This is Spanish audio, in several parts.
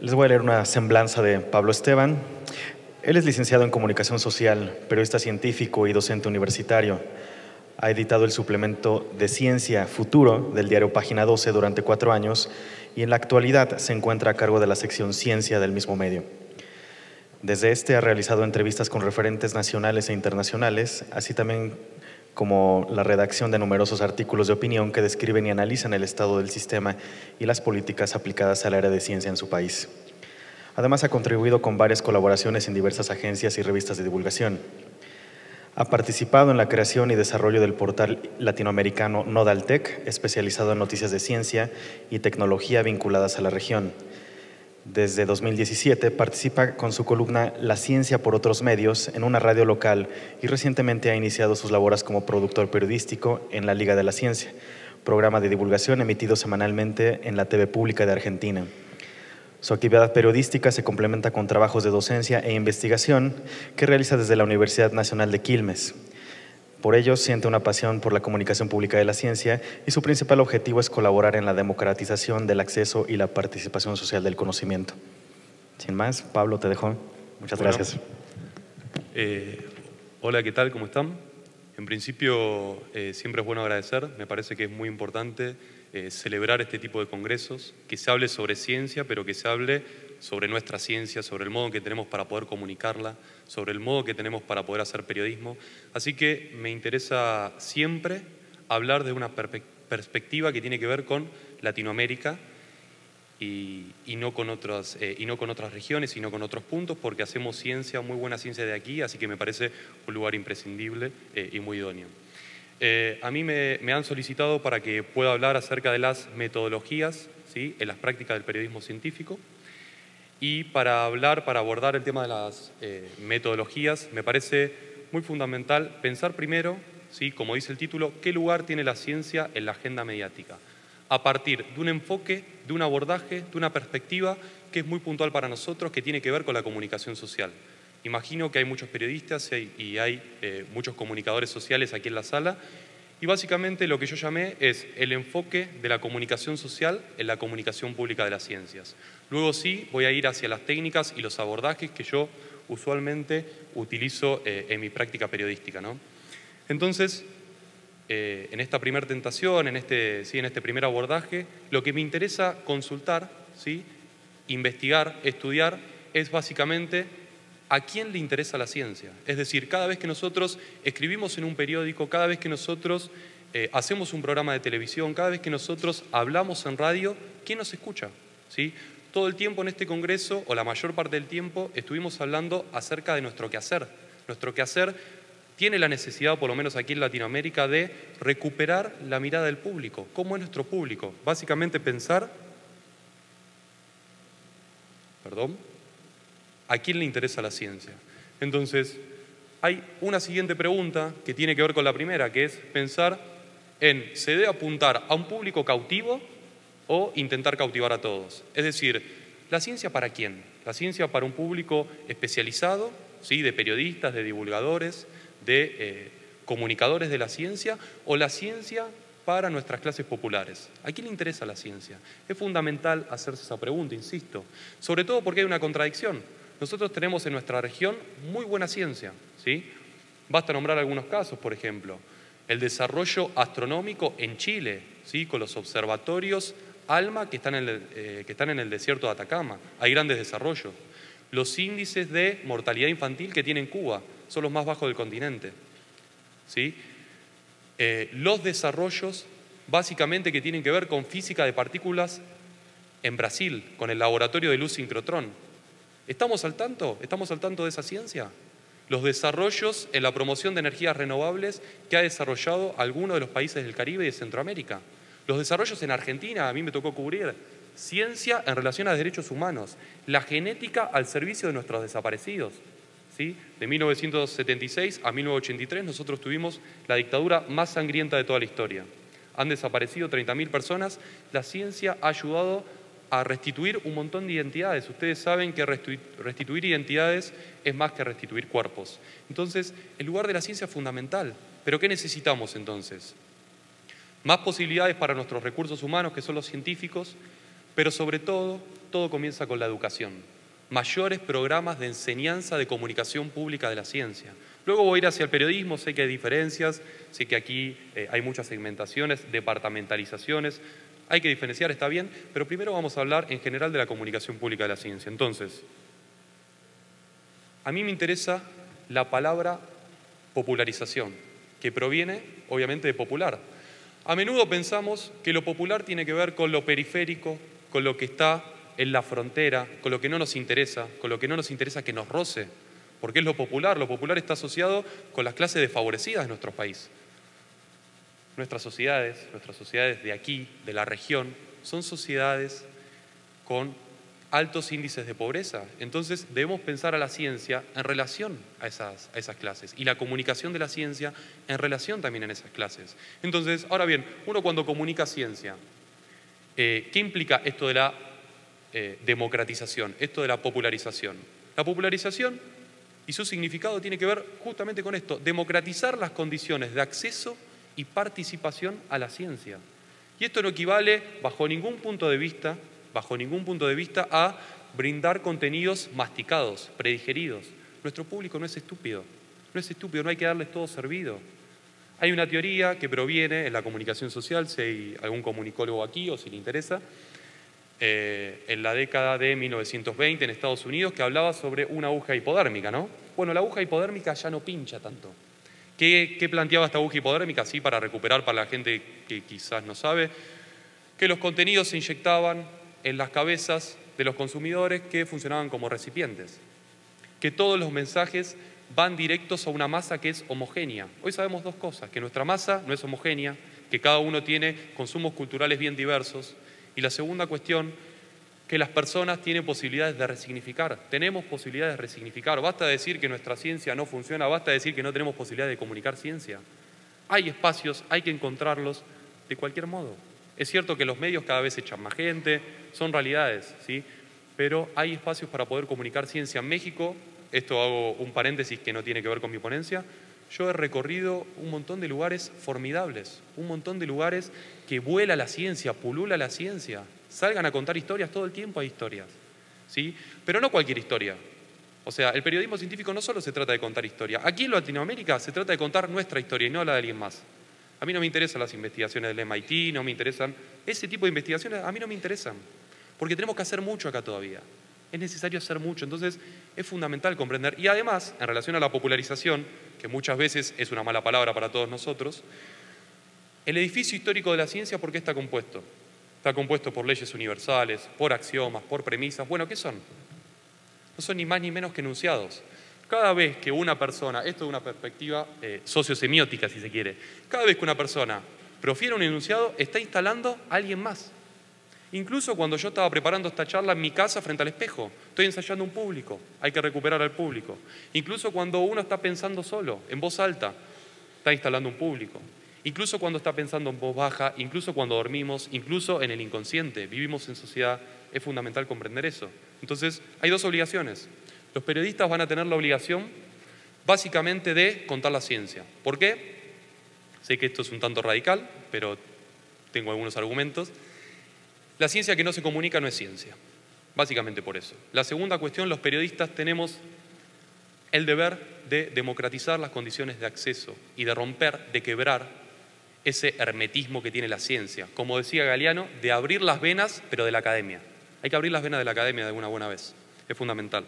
Les voy a leer una semblanza de Pablo Esteban. Él es licenciado en Comunicación Social, periodista científico y docente universitario. Ha editado el suplemento de Ciencia Futuro del diario Página 12 durante 4 años y en la actualidad se encuentra a cargo de la sección Ciencia del mismo medio. Desde este ha realizado entrevistas con referentes nacionales e internacionales, así también como la redacción de numerosos artículos de opinión que describen y analizan el estado del sistema y las políticas aplicadas al área de ciencia en su país. Además, ha contribuido con varias colaboraciones en diversas agencias y revistas de divulgación. Ha participado en la creación y desarrollo del portal latinoamericano Nodaltec, especializado en noticias de ciencia y tecnología vinculadas a la región. Desde 2017 participa con su columna La Ciencia por otros medios en una radio local y recientemente ha iniciado sus labores como productor periodístico en La Liga de la Ciencia, programa de divulgación emitido semanalmente en la TV Pública de Argentina. Su actividad periodística se complementa con trabajos de docencia e investigación que realiza desde la Universidad Nacional de Quilmes. Por ello, siente una pasión por la comunicación pública de la ciencia y su principal objetivo es colaborar en la democratización del acceso y la participación social del conocimiento. Sin más, Pablo, te dejo. Muchas gracias. Hola, ¿qué tal? ¿Cómo están? En principio, siempre es bueno agradecer. Me parece que es muy importante celebrar este tipo de congresos, que se hable sobre ciencia, pero que se hable sobre nuestra ciencia, sobre el modo que tenemos para poder comunicarla, sobre el modo que tenemos para poder hacer periodismo. Así que me interesa siempre hablar de una perspectiva que tiene que ver con Latinoamérica y no con otras regiones, sino con otros puntos, porque hacemos ciencia, muy buena ciencia de aquí, así que me parece un lugar imprescindible y muy idóneo. A mí me han solicitado para que pueda hablar acerca de las metodologías, ¿sí?, en las prácticas del periodismo científico. Y para abordar el tema de las metodologías, me parece muy fundamental pensar primero, ¿sí?, como dice el título, qué lugar tiene la ciencia en la agenda mediática, a partir de un enfoque, de un abordaje, de una perspectiva que es muy puntual para nosotros, que tiene que ver con la comunicación social. Imagino que hay muchos periodistas y hay muchos comunicadores sociales aquí en la sala, y básicamente lo que yo llamé es el enfoque de la comunicación social en la comunicación pública de las ciencias. Luego sí voy a ir hacia las técnicas y los abordajes que yo usualmente utilizo en mi práctica periodística, ¿no? Entonces, en esta primera tentación, en este primer abordaje, lo que me interesa consultar, ¿sí?, investigar, estudiar, es básicamente ¿a quién le interesa la ciencia? Es decir, cada vez que nosotros escribimos en un periódico, cada vez que nosotros hacemos un programa de televisión, cada vez que nosotros hablamos en radio, ¿quién nos escucha? ¿Sí? Todo el tiempo en este congreso, o la mayor parte del tiempo, estuvimos hablando acerca de nuestro quehacer. Nuestro quehacer tiene la necesidad, por lo menos aquí en Latinoamérica, de recuperar la mirada del público. ¿Cómo es nuestro público? Básicamente pensar, ¿a quién le interesa la ciencia? Entonces, hay una siguiente pregunta que tiene que ver con la primera, que es pensar en, ¿se debe apuntar a un público cautivo o intentar cautivar a todos? Es decir, ¿la ciencia para quién? ¿La ciencia para un público especializado, ¿sí?, de periodistas, de divulgadores, de comunicadores de la ciencia, o la ciencia para nuestras clases populares? ¿A quién le interesa la ciencia? Es fundamental hacerse esa pregunta, insisto, sobre todo porque hay una contradicción. Nosotros tenemos en nuestra región muy buena ciencia, ¿sí? Basta nombrar algunos casos, por ejemplo, el desarrollo astronómico en Chile, ¿sí?, con los observatorios ALMA que están en el desierto de Atacama. Hay grandes desarrollos. Los índices de mortalidad infantil que tiene Cuba son los más bajos del continente, ¿sí? Los desarrollos básicamente que tienen que ver con física de partículas en Brasil, con el laboratorio de luz sincrotrón. ¿Estamos al tanto? ¿Estamos al tanto de esa ciencia? Los desarrollos en la promoción de energías renovables que ha desarrollado alguno de los países del Caribe y de Centroamérica. Los desarrollos en Argentina, a mí me tocó cubrir ciencia en relación a derechos humanos, la genética al servicio de nuestros desaparecidos, ¿sí? De 1976 a 1983 nosotros tuvimos la dictadura más sangrienta de toda la historia. Han desaparecido 30.000 personas. La ciencia ha ayudado a restituir un montón de identidades. Ustedes saben que restituir identidades es más que restituir cuerpos. Entonces, el lugar de la ciencia es fundamental. ¿Pero qué necesitamos entonces? Más posibilidades para nuestros recursos humanos, que son los científicos, Pero sobre todo, todo comienza con la educación. Mayores programas de enseñanza de comunicación pública de la ciencia. Luego voy a ir hacia el periodismo, sé que hay diferencias, sé que aquí hay muchas segmentaciones, departamentalizaciones, hay que diferenciar, está bien, pero primero vamos a hablar en general de la comunicación pública de la ciencia. Entonces, a mí me interesa la palabra popularización, que proviene obviamente de popular. A menudo pensamos que lo popular tiene que ver con lo periférico, con lo que está en la frontera, con lo que no nos interesa, con lo que no nos interesa que nos roce. Porque es lo popular. Lo popular está asociado con las clases desfavorecidas de nuestro país. Nuestras sociedades de aquí, de la región, son sociedades con altos índices de pobreza. Entonces debemos pensar a la ciencia en relación a esas clases y la comunicación de la ciencia en relación también en esas clases. Entonces, ahora bien, uno cuando comunica ciencia, ¿qué implica esto de la democratización, esto de la popularización? La popularización y su significado tiene que ver justamente con esto, democratizar las condiciones de acceso y participación a la ciencia. Y esto no equivale, bajo ningún punto de vista, a brindar contenidos masticados, predigeridos. Nuestro público no es estúpido, no hay que darles todo servido. Hay una teoría que proviene en la comunicación social, si hay algún comunicólogo aquí o si le interesa, en la década de 1920 en Estados Unidos, que hablaba sobre una aguja hipodérmica, ¿no? Bueno, la aguja hipodérmica ya no pincha tanto. ¿Qué planteaba esta aguja hipodérmica? Sí, para recuperar para la gente que quizás no sabe, que los contenidos se inyectaban en las cabezas de los consumidores que funcionaban como recipientes, que todos los mensajes van directos a una masa que es homogénea. Hoy sabemos dos cosas, que nuestra masa no es homogénea, que cada uno tiene consumos culturales bien diversos, y la segunda cuestión, que las personas tienen posibilidades de resignificar, tenemos posibilidades de resignificar. Basta decir que nuestra ciencia no funciona, basta decir que no tenemos posibilidad de comunicar ciencia. Hay espacios, hay que encontrarlos de cualquier modo. Es cierto que los medios cada vez echan más gente, son realidades, ¿sí? Pero hay espacios para poder comunicar ciencia. En México, esto hago un paréntesis que no tiene que ver con mi ponencia, yo he recorrido un montón de lugares formidables, un montón de lugares que vuela la ciencia, pulula la ciencia. Salgan a contar historias, todo el tiempo hay historias, ¿sí? Pero no cualquier historia. O sea, el periodismo científico no solo se trata de contar historia. Aquí en Latinoamérica se trata de contar nuestra historia y no la de alguien más. A mí no me interesan las investigaciones del MIT, no me interesan. Ese tipo de investigaciones a mí no me interesan, porque tenemos que hacer mucho acá todavía. Es necesario hacer mucho, entonces es fundamental comprender. Y además, en relación a la popularización, que muchas veces es una mala palabra para todos nosotros, el edificio histórico de la ciencia, ¿por qué está compuesto? Está compuesto por leyes universales, por axiomas, por premisas. Bueno, ¿qué son? No son ni más ni menos que enunciados. Cada vez que una persona, esto de una perspectiva sociosemiótica si se quiere, cada vez que una persona profiere un enunciado, está instalando a alguien más. Incluso cuando yo estaba preparando esta charla en mi casa frente al espejo, estoy ensayando un público, hay que recuperar al público. Incluso cuando uno está pensando solo, en voz alta, está instalando un público. Incluso cuando está pensando en voz baja, incluso cuando dormimos, incluso en el inconsciente, vivimos en sociedad, es fundamental comprender eso. Entonces, hay dos obligaciones. Los periodistas van a tener la obligación, básicamente, de contar la ciencia. ¿Por qué? Sé que esto es un tanto radical, pero tengo algunos argumentos. La ciencia que no se comunica no es ciencia, básicamente por eso. La segunda cuestión, los periodistas tenemos el deber de democratizar las condiciones de acceso y de romper, de quebrar ese hermetismo que tiene la ciencia. Como decía Galeano, de abrir las venas, pero de la academia. Hay que abrir las venas de la academia de una buena vez, es fundamental.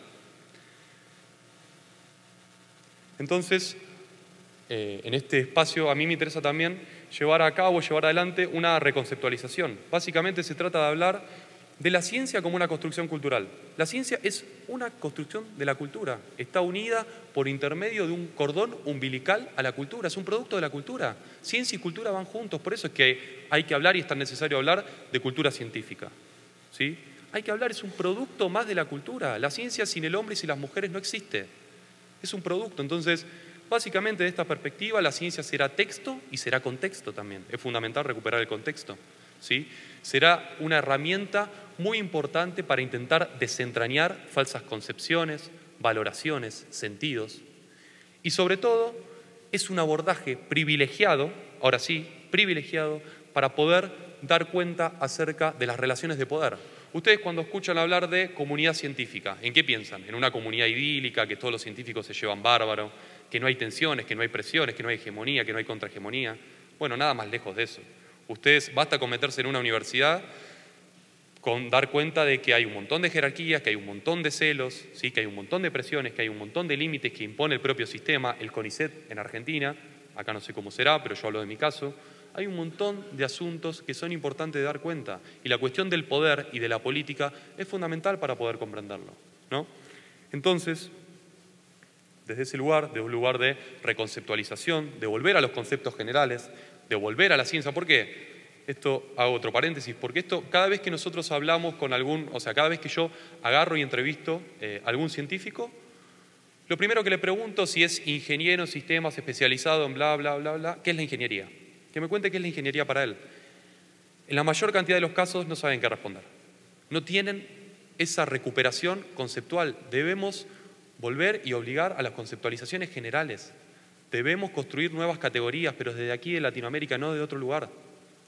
Entonces, en este espacio a mí me interesa también llevar adelante una reconceptualización. Básicamente se trata de hablar de la ciencia como una construcción cultural. La ciencia es una construcción de la cultura, está unida por intermedio de un cordón umbilical a la cultura, es un producto de la cultura. Ciencia y cultura van juntos, por eso es que hay que hablar y es tan necesario hablar de cultura científica, ¿sí? Hay que hablar, es un producto más de la cultura. La ciencia sin el hombre y sin las mujeres no existe, es un producto. Entonces, básicamente, de esta perspectiva, la ciencia será texto y será contexto también. Es fundamental recuperar el contexto, ¿sí? Será una herramienta muy importante para intentar desentrañar falsas concepciones, valoraciones, sentidos. Y sobre todo, es un abordaje privilegiado, ahora sí, privilegiado, para poder dar cuenta acerca de las relaciones de poder. Ustedes cuando escuchan hablar de comunidad científica, ¿en qué piensan? ¿En una comunidad idílica, que todos los científicos se llevan bárbaro, que no hay tensiones, que no hay presiones, que no hay hegemonía, que no hay contrahegemonía? Bueno, nada más lejos de eso. Ustedes, basta con meterse en una universidad, con dar cuenta de que hay un montón de jerarquías, que hay un montón de celos, ¿sí? Que hay un montón de presiones, que hay un montón de límites que impone el propio sistema, el CONICET en Argentina, acá no sé cómo será, pero yo hablo de mi caso. Hay un montón de asuntos que son importantes de dar cuenta y la cuestión del poder y de la política es fundamental para poder comprenderlo, ¿no? Entonces, desde ese lugar, de un lugar de reconceptualización, de volver a los conceptos generales, de volver a la ciencia. ¿Por qué? Esto, hago otro paréntesis, porque esto, cada vez que nosotros hablamos con cada vez que yo agarro y entrevisto a algún científico, lo primero que le pregunto, si es ingeniero en sistemas especializado en bla, bla, bla, bla, ¿qué es la ingeniería? Que me cuente qué es la ingeniería para él. En la mayor cantidad de los casos no saben qué responder. No tienen esa recuperación conceptual. Debemos volver y obligar a las conceptualizaciones generales. Debemos construir nuevas categorías, pero desde aquí de Latinoamérica, no de otro lugar.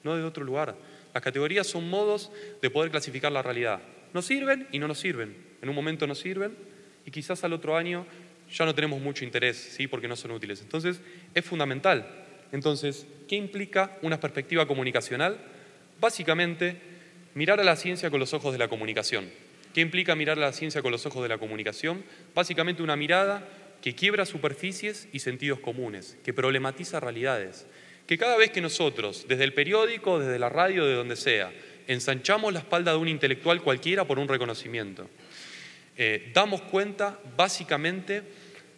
No de otro lugar. Las categorías son modos de poder clasificar la realidad. Nos sirven y no nos sirven. En un momento nos sirven y quizás al otro año ya no tenemos mucho interés, ¿sí? Porque no son útiles. Entonces, es fundamental. Entonces, ¿qué implica una perspectiva comunicacional? Básicamente, mirar a la ciencia con los ojos de la comunicación. ¿Qué implica mirar a la ciencia con los ojos de la comunicación? Básicamente una mirada que quiebra superficies y sentidos comunes, que problematiza realidades. Que cada vez que nosotros, desde el periódico, desde la radio, de donde sea, ensanchamos la espalda de un intelectual cualquiera por un reconocimiento, damos cuenta básicamente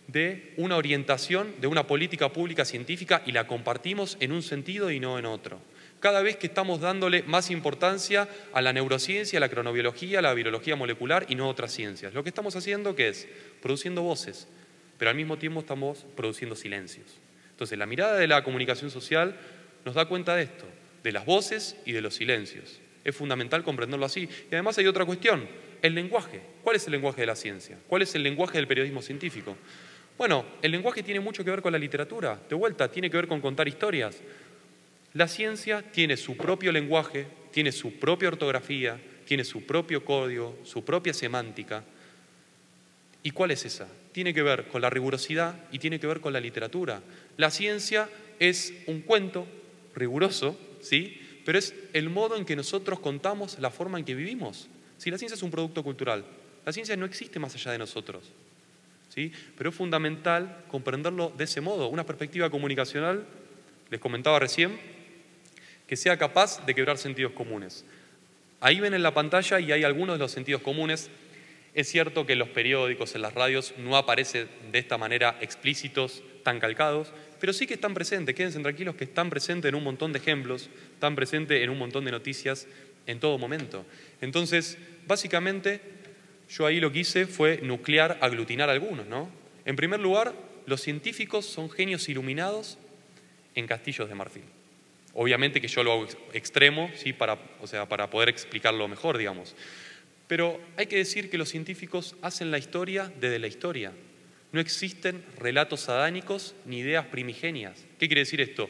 de una orientación, de una política pública científica y la compartimos en un sentido y no en otro. Cada vez que estamos dándole más importancia a la neurociencia, a la cronobiología, a la virología molecular y no a otras ciencias. Lo que estamos haciendo, ¿qué es? Produciendo voces, pero al mismo tiempo estamos produciendo silencios. Entonces, la mirada de la comunicación social nos da cuenta de esto, de las voces y de los silencios. Es fundamental comprenderlo así. Y además hay otra cuestión, el lenguaje. ¿Cuál es el lenguaje de la ciencia? ¿Cuál es el lenguaje del periodismo científico? Bueno, el lenguaje tiene mucho que ver con la literatura. De vuelta, tiene que ver con contar historias. La ciencia tiene su propio lenguaje, tiene su propia ortografía, tiene su propio código, su propia semántica. ¿Y cuál es esa? Tiene que ver con la rigurosidad y tiene que ver con la literatura. La ciencia es un cuento riguroso, ¿sí? Pero es el modo en que nosotros contamos la forma en que vivimos. Si la ciencia es un producto cultural, la ciencia no existe más allá de nosotros, ¿sí? Pero es fundamental comprenderlo de ese modo, una perspectiva comunicacional, les comentaba recién, que sea capaz de quebrar sentidos comunes. Ahí ven en la pantalla y hay algunos de los sentidos comunes. Es cierto que en los periódicos, en las radios, no aparecen de esta manera explícitos, tan calcados, pero sí que están presentes, quédense tranquilos que están presentes en un montón de ejemplos, están presentes en un montón de noticias en todo momento. Entonces, básicamente, yo ahí lo que hice fue nuclear, aglutinar algunos, ¿no? En primer lugar, los científicos son genios iluminados en castillos de marfil. Obviamente que yo lo hago extremo, ¿sí? para poder explicarlo mejor, digamos. Pero hay que decir que los científicos hacen la historia desde la historia. No existen relatos adánicos ni ideas primigenias. ¿Qué quiere decir esto?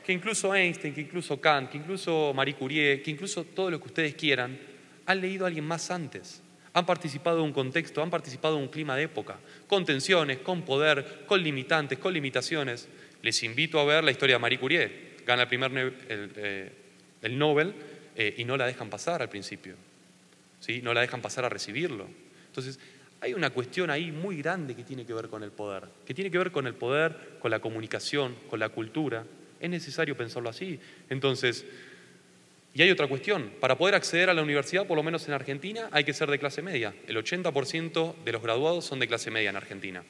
Que incluso Einstein, que incluso Kant, que incluso Marie Curie, que incluso todo lo que ustedes quieran, han leído a alguien más antes. Han participado de un contexto, han participado de un clima de época, con tensiones, con poder, con limitantes, con limitaciones. Les invito a ver la historia de Marie Curie. Gana el Nobel y no la dejan pasar al principio. ¿Sí? No la dejan pasar a recibirlo. Entonces, hay una cuestión ahí muy grande que tiene que ver con el poder, con la comunicación, con la cultura. Es necesario pensarlo así. Entonces, y hay otra cuestión. Para poder acceder a la universidad, por lo menos en Argentina, hay que ser de clase media. El 80% de los graduados son de clase media en Argentina.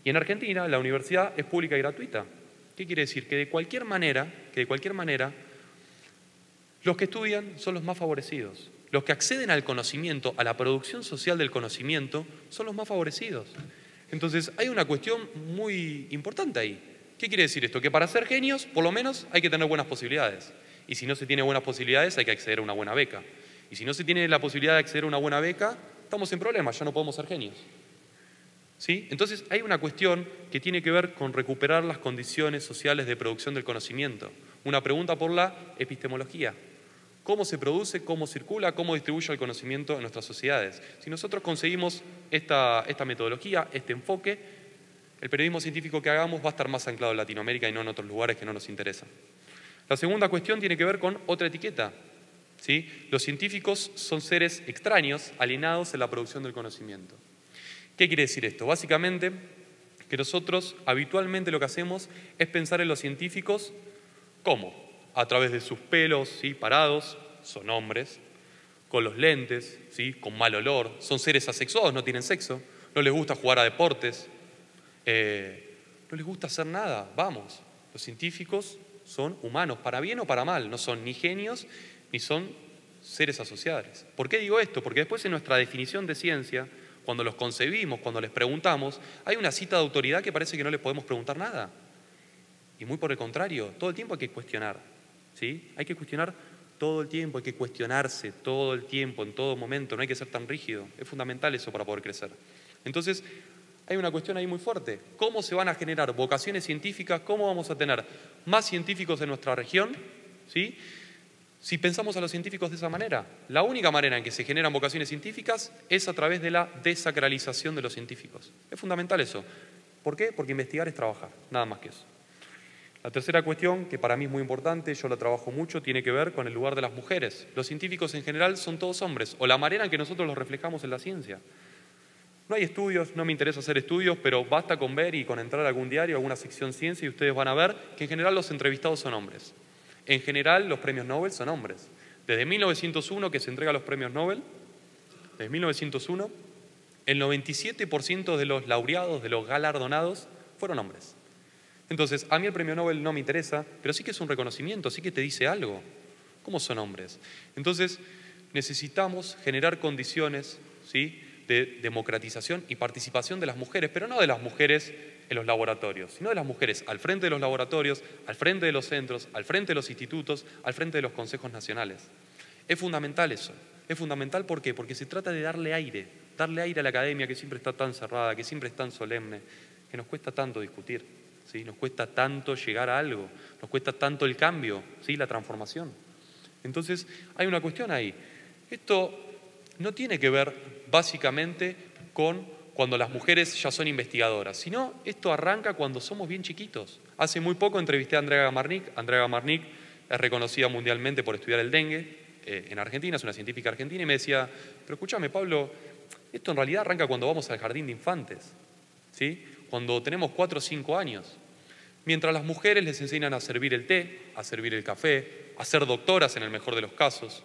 Y en Argentina la universidad es pública y gratuita. ¿Qué quiere decir? Que de cualquier manera, los que estudian son los más favorecidos. Los que acceden al conocimiento, a la producción social del conocimiento, son los más favorecidos. Entonces, hay una cuestión muy importante ahí. ¿Qué quiere decir esto? Que para ser genios, por lo menos, hay que tener buenas posibilidades. Y si no se tiene buenas posibilidades, hay que acceder a una buena beca. Y si no se tiene la posibilidad de acceder a una buena beca, estamos en problemas, ya no podemos ser genios. ¿Sí? Entonces, hay una cuestión que tiene que ver con recuperar las condiciones sociales de producción del conocimiento. Una pregunta por la epistemología. cómo se produce, cómo circula, cómo distribuye el conocimiento en nuestras sociedades. Si nosotros conseguimos esta metodología, este enfoque, el periodismo científico que hagamos va a estar más anclado en Latinoamérica y no en otros lugares que no nos interesan. La segunda cuestión tiene que ver con otra etiqueta, ¿sí? Los científicos son seres extraños, alienados en la producción del conocimiento. ¿Qué quiere decir esto? Básicamente, que nosotros habitualmente lo que hacemos es pensar en los científicos como a través de sus pelos, ¿sí? Parados, son hombres, con los lentes, ¿sí? Con mal olor, son seres asexuados, no tienen sexo, no les gusta jugar a deportes, no les gusta hacer nada. Vamos, los científicos son humanos, para bien o para mal, no son ni genios ni son seres asociados. ¿Por qué digo esto? Porque después en nuestra definición de ciencia, cuando los concebimos, cuando les preguntamos, hay una cita de autoridad que parece que no les podemos preguntar nada. Y muy por el contrario, todo el tiempo hay que cuestionar, ¿sí? Hay que cuestionar todo el tiempo, hay que cuestionarse todo el tiempo, en todo momento, no hay que ser tan rígido. Es fundamental eso para poder crecer. Entonces, hay una cuestión ahí muy fuerte. ¿Cómo se van a generar vocaciones científicas? ¿Cómo vamos a tener más científicos en nuestra región? ¿Sí? Si pensamos a los científicos de esa manera, la única manera en que se generan vocaciones científicas es a través de la desacralización de los científicos. Es fundamental eso. ¿Por qué? Porque investigar es trabajar, nada más que eso. La tercera cuestión, que para mí es muy importante, yo la trabajo mucho, tiene que ver con el lugar de las mujeres. Los científicos en general son todos hombres, o la manera en que nosotros los reflejamos en la ciencia. No hay estudios, no me interesa hacer estudios, pero basta con ver y con entrar a algún diario, a alguna sección ciencia, y ustedes van a ver que en general los entrevistados son hombres. En general, los premios Nobel son hombres. Desde 1901 que se entregan los premios Nobel, desde 1901, el 97% de los laureados, de los galardonados, fueron hombres. Entonces, a mí el premio Nobel no me interesa, pero sí que es un reconocimiento, sí que te dice algo. ¿Cómo son hombres? Entonces, necesitamos generar condiciones, ¿sí?, de democratización y participación de las mujeres, pero no de las mujeres en los laboratorios, sino de las mujeres al frente de los laboratorios, al frente de los centros, al frente de los institutos, al frente de los consejos nacionales. Es fundamental eso. Es fundamental, ¿por qué? Porque se trata de darle aire a la academia que siempre está tan cerrada, que siempre es tan solemne, que nos cuesta tanto discutir, ¿sí? Nos cuesta tanto llegar a algo, nos cuesta tanto el cambio, ¿sí?, la transformación. Entonces, hay una cuestión ahí. Esto no tiene que ver básicamente con cuando las mujeres ya son investigadoras, sino esto arranca cuando somos bien chiquitos. Hace muy poco entrevisté a Andrea Gamarnik. Andrea Gamarnik es reconocida mundialmente por estudiar el dengue en Argentina, es una científica argentina, y me decía, pero escúchame, Pablo, esto en realidad arranca cuando vamos al jardín de infantes, ¿sí?, cuando tenemos 4 o 5 años. Mientras las mujeres les enseñan a servir el té, a servir el café, a ser doctoras en el mejor de los casos,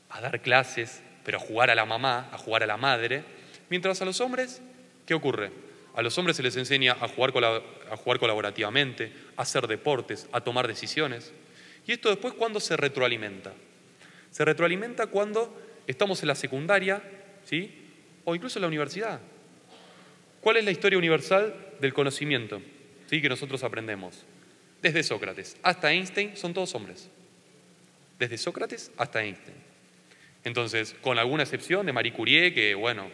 a dar clases, pero a jugar a la mamá, a jugar a la madre. Mientras a los hombres, ¿qué ocurre? A los hombres se les enseña a jugar colaborativamente, a hacer deportes, a tomar decisiones. Y esto después, ¿cuándo se retroalimenta? Se retroalimenta cuando estamos en la secundaria, ¿sí?, o incluso en la universidad. ¿Cuál es la historia universal del conocimiento, ¿sí?, que nosotros aprendemos? Desde Sócrates hasta Einstein son todos hombres. Desde Sócrates hasta Einstein. Entonces, con alguna excepción de Marie Curie, que bueno,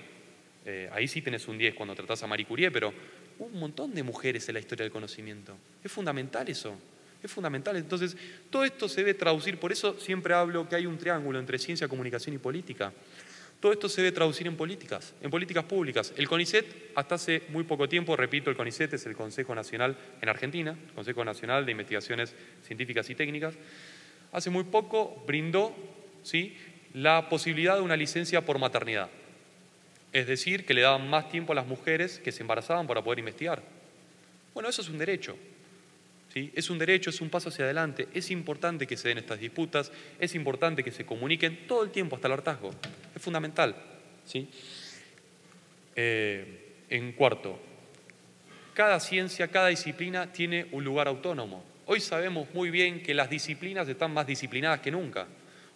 ahí sí tenés un 10 cuando tratás a Marie Curie, pero hubo un montón de mujeres en la historia del conocimiento. Es fundamental eso, es fundamental. Entonces, todo esto se debe traducir, por eso siempre hablo que hay un triángulo entre ciencia, comunicación y política. Todo esto se debe traducir en políticas públicas. El CONICET, hasta hace muy poco tiempo, repito, el CONICET es el Consejo Nacional en Argentina, el Consejo Nacional de Investigaciones Científicas y Técnicas, hace muy poco brindó, ¿sí?, la posibilidad de una licencia por maternidad. Es decir, que le daban más tiempo a las mujeres que se embarazaban para poder investigar. Bueno, eso es un derecho, ¿sí? Es un derecho, es un paso hacia adelante. Es importante que se den estas disputas, es importante que se comuniquen todo el tiempo hasta el hartazgo. Es fundamental, ¿sí? En cuarto, cada ciencia, cada disciplina tiene un lugar autónomo. Hoy sabemos muy bien que las disciplinas están más disciplinadas que nunca.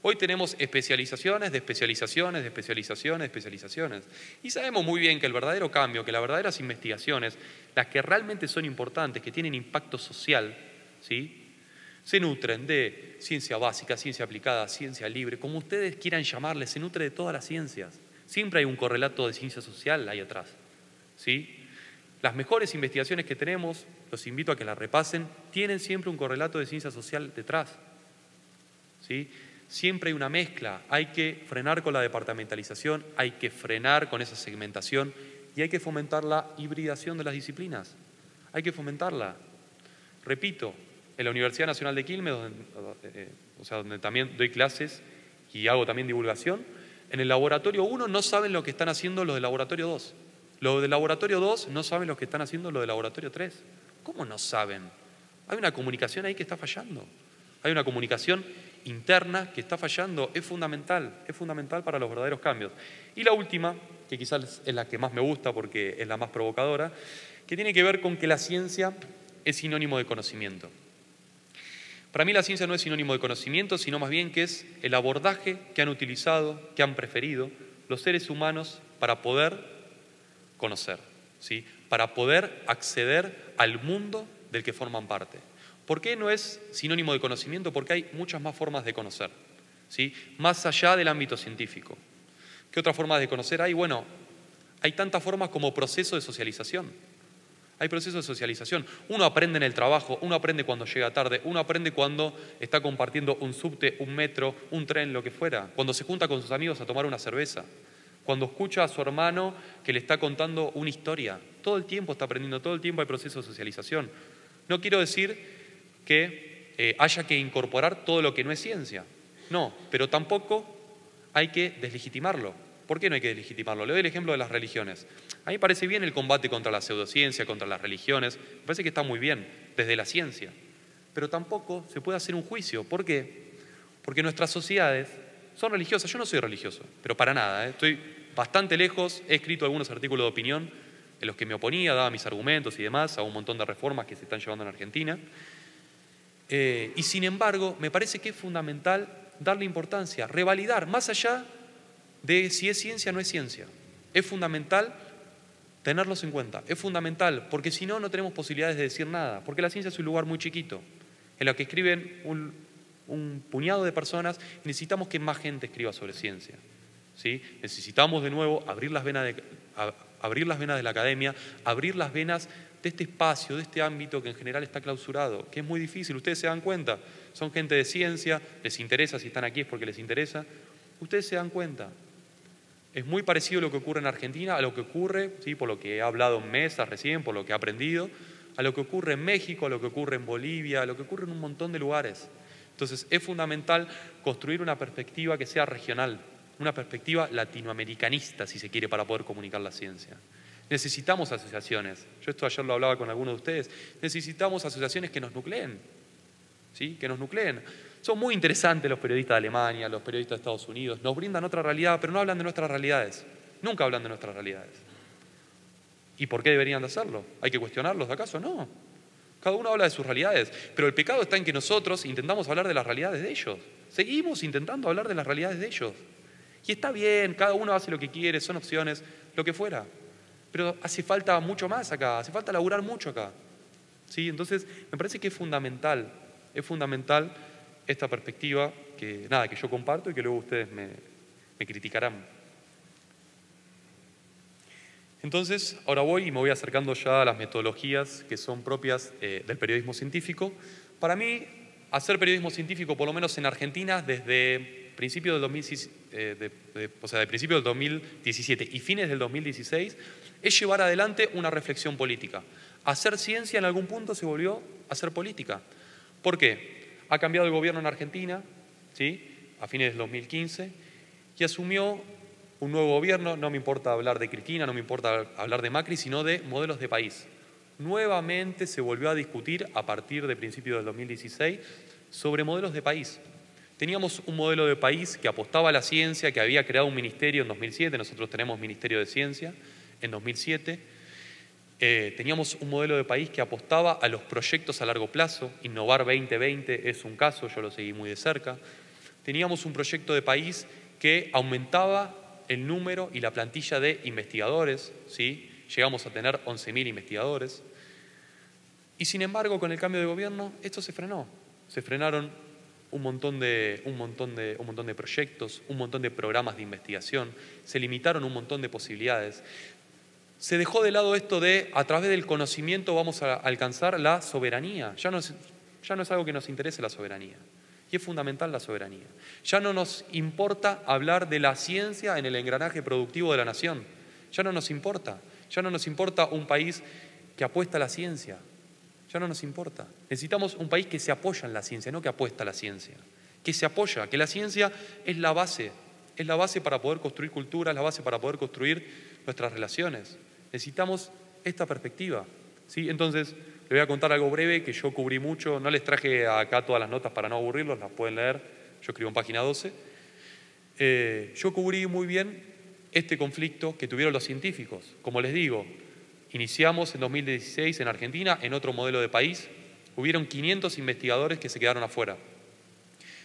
Hoy tenemos especializaciones de especializaciones, de especializaciones, de especializaciones. Y sabemos muy bien que el verdadero cambio, que las verdaderas investigaciones, las que realmente son importantes, que tienen impacto social, ¿sí?, se nutren de ciencia básica, ciencia aplicada, ciencia libre, como ustedes quieran llamarle, se nutre de todas las ciencias. Siempre hay un correlato de ciencia social ahí atrás, ¿sí? Las mejores investigaciones que tenemos, los invito a que las repasen, tienen siempre un correlato de ciencia social detrás, ¿sí? siempre hay una mezcla. Hay que frenar con la departamentalización, hay que frenar con esa segmentación y hay que fomentar la hibridación de las disciplinas. Hay que fomentarla. Repito, en la Universidad Nacional de Quilmes, donde también doy clases y hago también divulgación, en el laboratorio 1 no saben lo que están haciendo los del laboratorio 2. Los del laboratorio 2 no saben lo que están haciendo los del laboratorio 3. ¿Cómo no saben? Hay una comunicación ahí que está fallando. Hay una comunicación interna que está fallando. Es fundamental para los verdaderos cambios. Y la última, que quizás es la que más me gusta porque es la más provocadora, que tiene que ver con que la ciencia es sinónimo de conocimiento. Para mí la ciencia no es sinónimo de conocimiento, sino más bien que es el abordaje que han utilizado, que han preferido los seres humanos para poder conocer, ¿sí? Para poder acceder al mundo del que forman parte. ¿Por qué no es sinónimo de conocimiento? Porque hay muchas más formas de conocer, ¿sí? Más allá del ámbito científico. ¿Qué otras formas de conocer hay? Bueno, hay tantas formas como proceso de socialización. Hay procesos de socialización. Uno aprende en el trabajo, uno aprende cuando llega tarde, uno aprende cuando está compartiendo un subte, un metro, un tren, lo que fuera. Cuando se junta con sus amigos a tomar una cerveza. Cuando escucha a su hermano que le está contando una historia. Todo el tiempo está aprendiendo, todo el tiempo hay procesos de socialización. No quiero decir que haya que incorporar todo lo que no es ciencia. No, pero tampoco hay que deslegitimarlo. ¿Por qué no hay que deslegitimarlo? Le doy el ejemplo de las religiones. A mí me parece bien el combate contra la pseudociencia, contra las religiones. Me parece que está muy bien, desde la ciencia. Pero tampoco se puede hacer un juicio. ¿Por qué? Porque nuestras sociedades son religiosas. Yo no soy religioso, pero para nada. Estoy bastante lejos. He escrito algunos artículos de opinión en los que me oponía, daba mis argumentos y demás a un montón de reformas que se están llevando en Argentina. Y sin embargo, me parece que es fundamental darle importancia, revalidar, más allá de si es ciencia o no es ciencia. Es fundamental tenerlos en cuenta. Es fundamental, porque si no, no tenemos posibilidades de decir nada. Porque la ciencia es un lugar muy chiquito, en lo que escriben un puñado de personas, y necesitamos que más gente escriba sobre ciencia, ¿sí? Necesitamos de nuevo abrir las venas de la academia, abrir las venas de este espacio, de este ámbito que en general está clausurado, que es muy difícil. Ustedes se dan cuenta, son gente de ciencia, les interesa, si están aquí es porque les interesa. Ustedes se dan cuenta. Es muy parecido a lo que ocurre en Argentina, a lo que ocurre, ¿sí? Por lo que he hablado en mesas recién, por lo que he aprendido, a lo que ocurre en México, a lo que ocurre en Bolivia, a lo que ocurre en un montón de lugares. Entonces es fundamental construir una perspectiva que sea regional, una perspectiva latinoamericanista, si se quiere, para poder comunicar la ciencia. Necesitamos asociaciones. Yo esto ayer lo hablaba con algunos de ustedes. Necesitamos asociaciones que nos nucleen, ¿sí? Que nos nucleen. Son muy interesantes los periodistas de Alemania, los periodistas de Estados Unidos. Nos brindan otra realidad, pero no hablan de nuestras realidades. Nunca hablan de nuestras realidades. ¿Y por qué deberían de hacerlo? ¿Hay que cuestionarlos de acaso? No. Cada uno habla de sus realidades. Pero el pecado está en que nosotros intentamos hablar de las realidades de ellos. Seguimos intentando hablar de las realidades de ellos. Y está bien, cada uno hace lo que quiere, son opciones, lo que fuera. Pero hace falta mucho más acá, hace falta laburar mucho acá, ¿sí? Entonces, me parece que es fundamental esta perspectiva que yo comparto y que luego ustedes me criticarán. Entonces, ahora voy y me voy acercando ya a las metodologías que son propias del periodismo científico. Para mí, hacer periodismo científico, por lo menos en Argentina, desde principios del 2017 y fines del 2016, es llevar adelante una reflexión política. Hacer ciencia en algún punto se volvió a hacer política. ¿Por qué? Ha cambiado el gobierno en Argentina, ¿sí? A fines del 2015, y asumió un nuevo gobierno. No me importa hablar de Cristina, no me importa hablar de Macri, sino de modelos de país. Nuevamente se volvió a discutir a partir de principios del 2016 sobre modelos de país. Teníamos un modelo de país que apostaba a la ciencia, que había creado un ministerio en 2007, nosotros tenemos Ministerio de Ciencia en 2007. Teníamos un modelo de país que apostaba a los proyectos a largo plazo. Innovar 2020 es un caso, yo lo seguí muy de cerca. Teníamos un proyecto de país que aumentaba el número y la plantilla de investigadores, ¿sí? Llegamos a tener 11.000 investigadores. Y sin embargo, con el cambio de gobierno, esto se frenó. Se frenaron un montón de proyectos, un montón de programas de investigación, se limitaron un montón de posibilidades. Se dejó de lado esto de, a través del conocimiento vamos a alcanzar la soberanía. Ya no es algo que nos interese la soberanía. Y es fundamental la soberanía. Ya no nos importa hablar de la ciencia en el engranaje productivo de la nación. Ya no nos importa. Ya no nos importa un país que apuesta a la ciencia. Ya no nos importa. Necesitamos un país que se apoya en la ciencia, no que apuesta a la ciencia. Que se apoya, que la ciencia es la base para poder construir cultura, es la base para poder construir nuestras relaciones. Necesitamos esta perspectiva, ¿sí? Entonces, le voy a contar algo breve que yo cubrí mucho. No les traje acá todas las notas para no aburrirlos, las pueden leer. Yo escribo en página 12. Yo cubrí muy bien este conflicto que tuvieron los científicos. Como les digo, iniciamos en 2016 en Argentina, en otro modelo de país. Hubieron 500 investigadores que se quedaron afuera.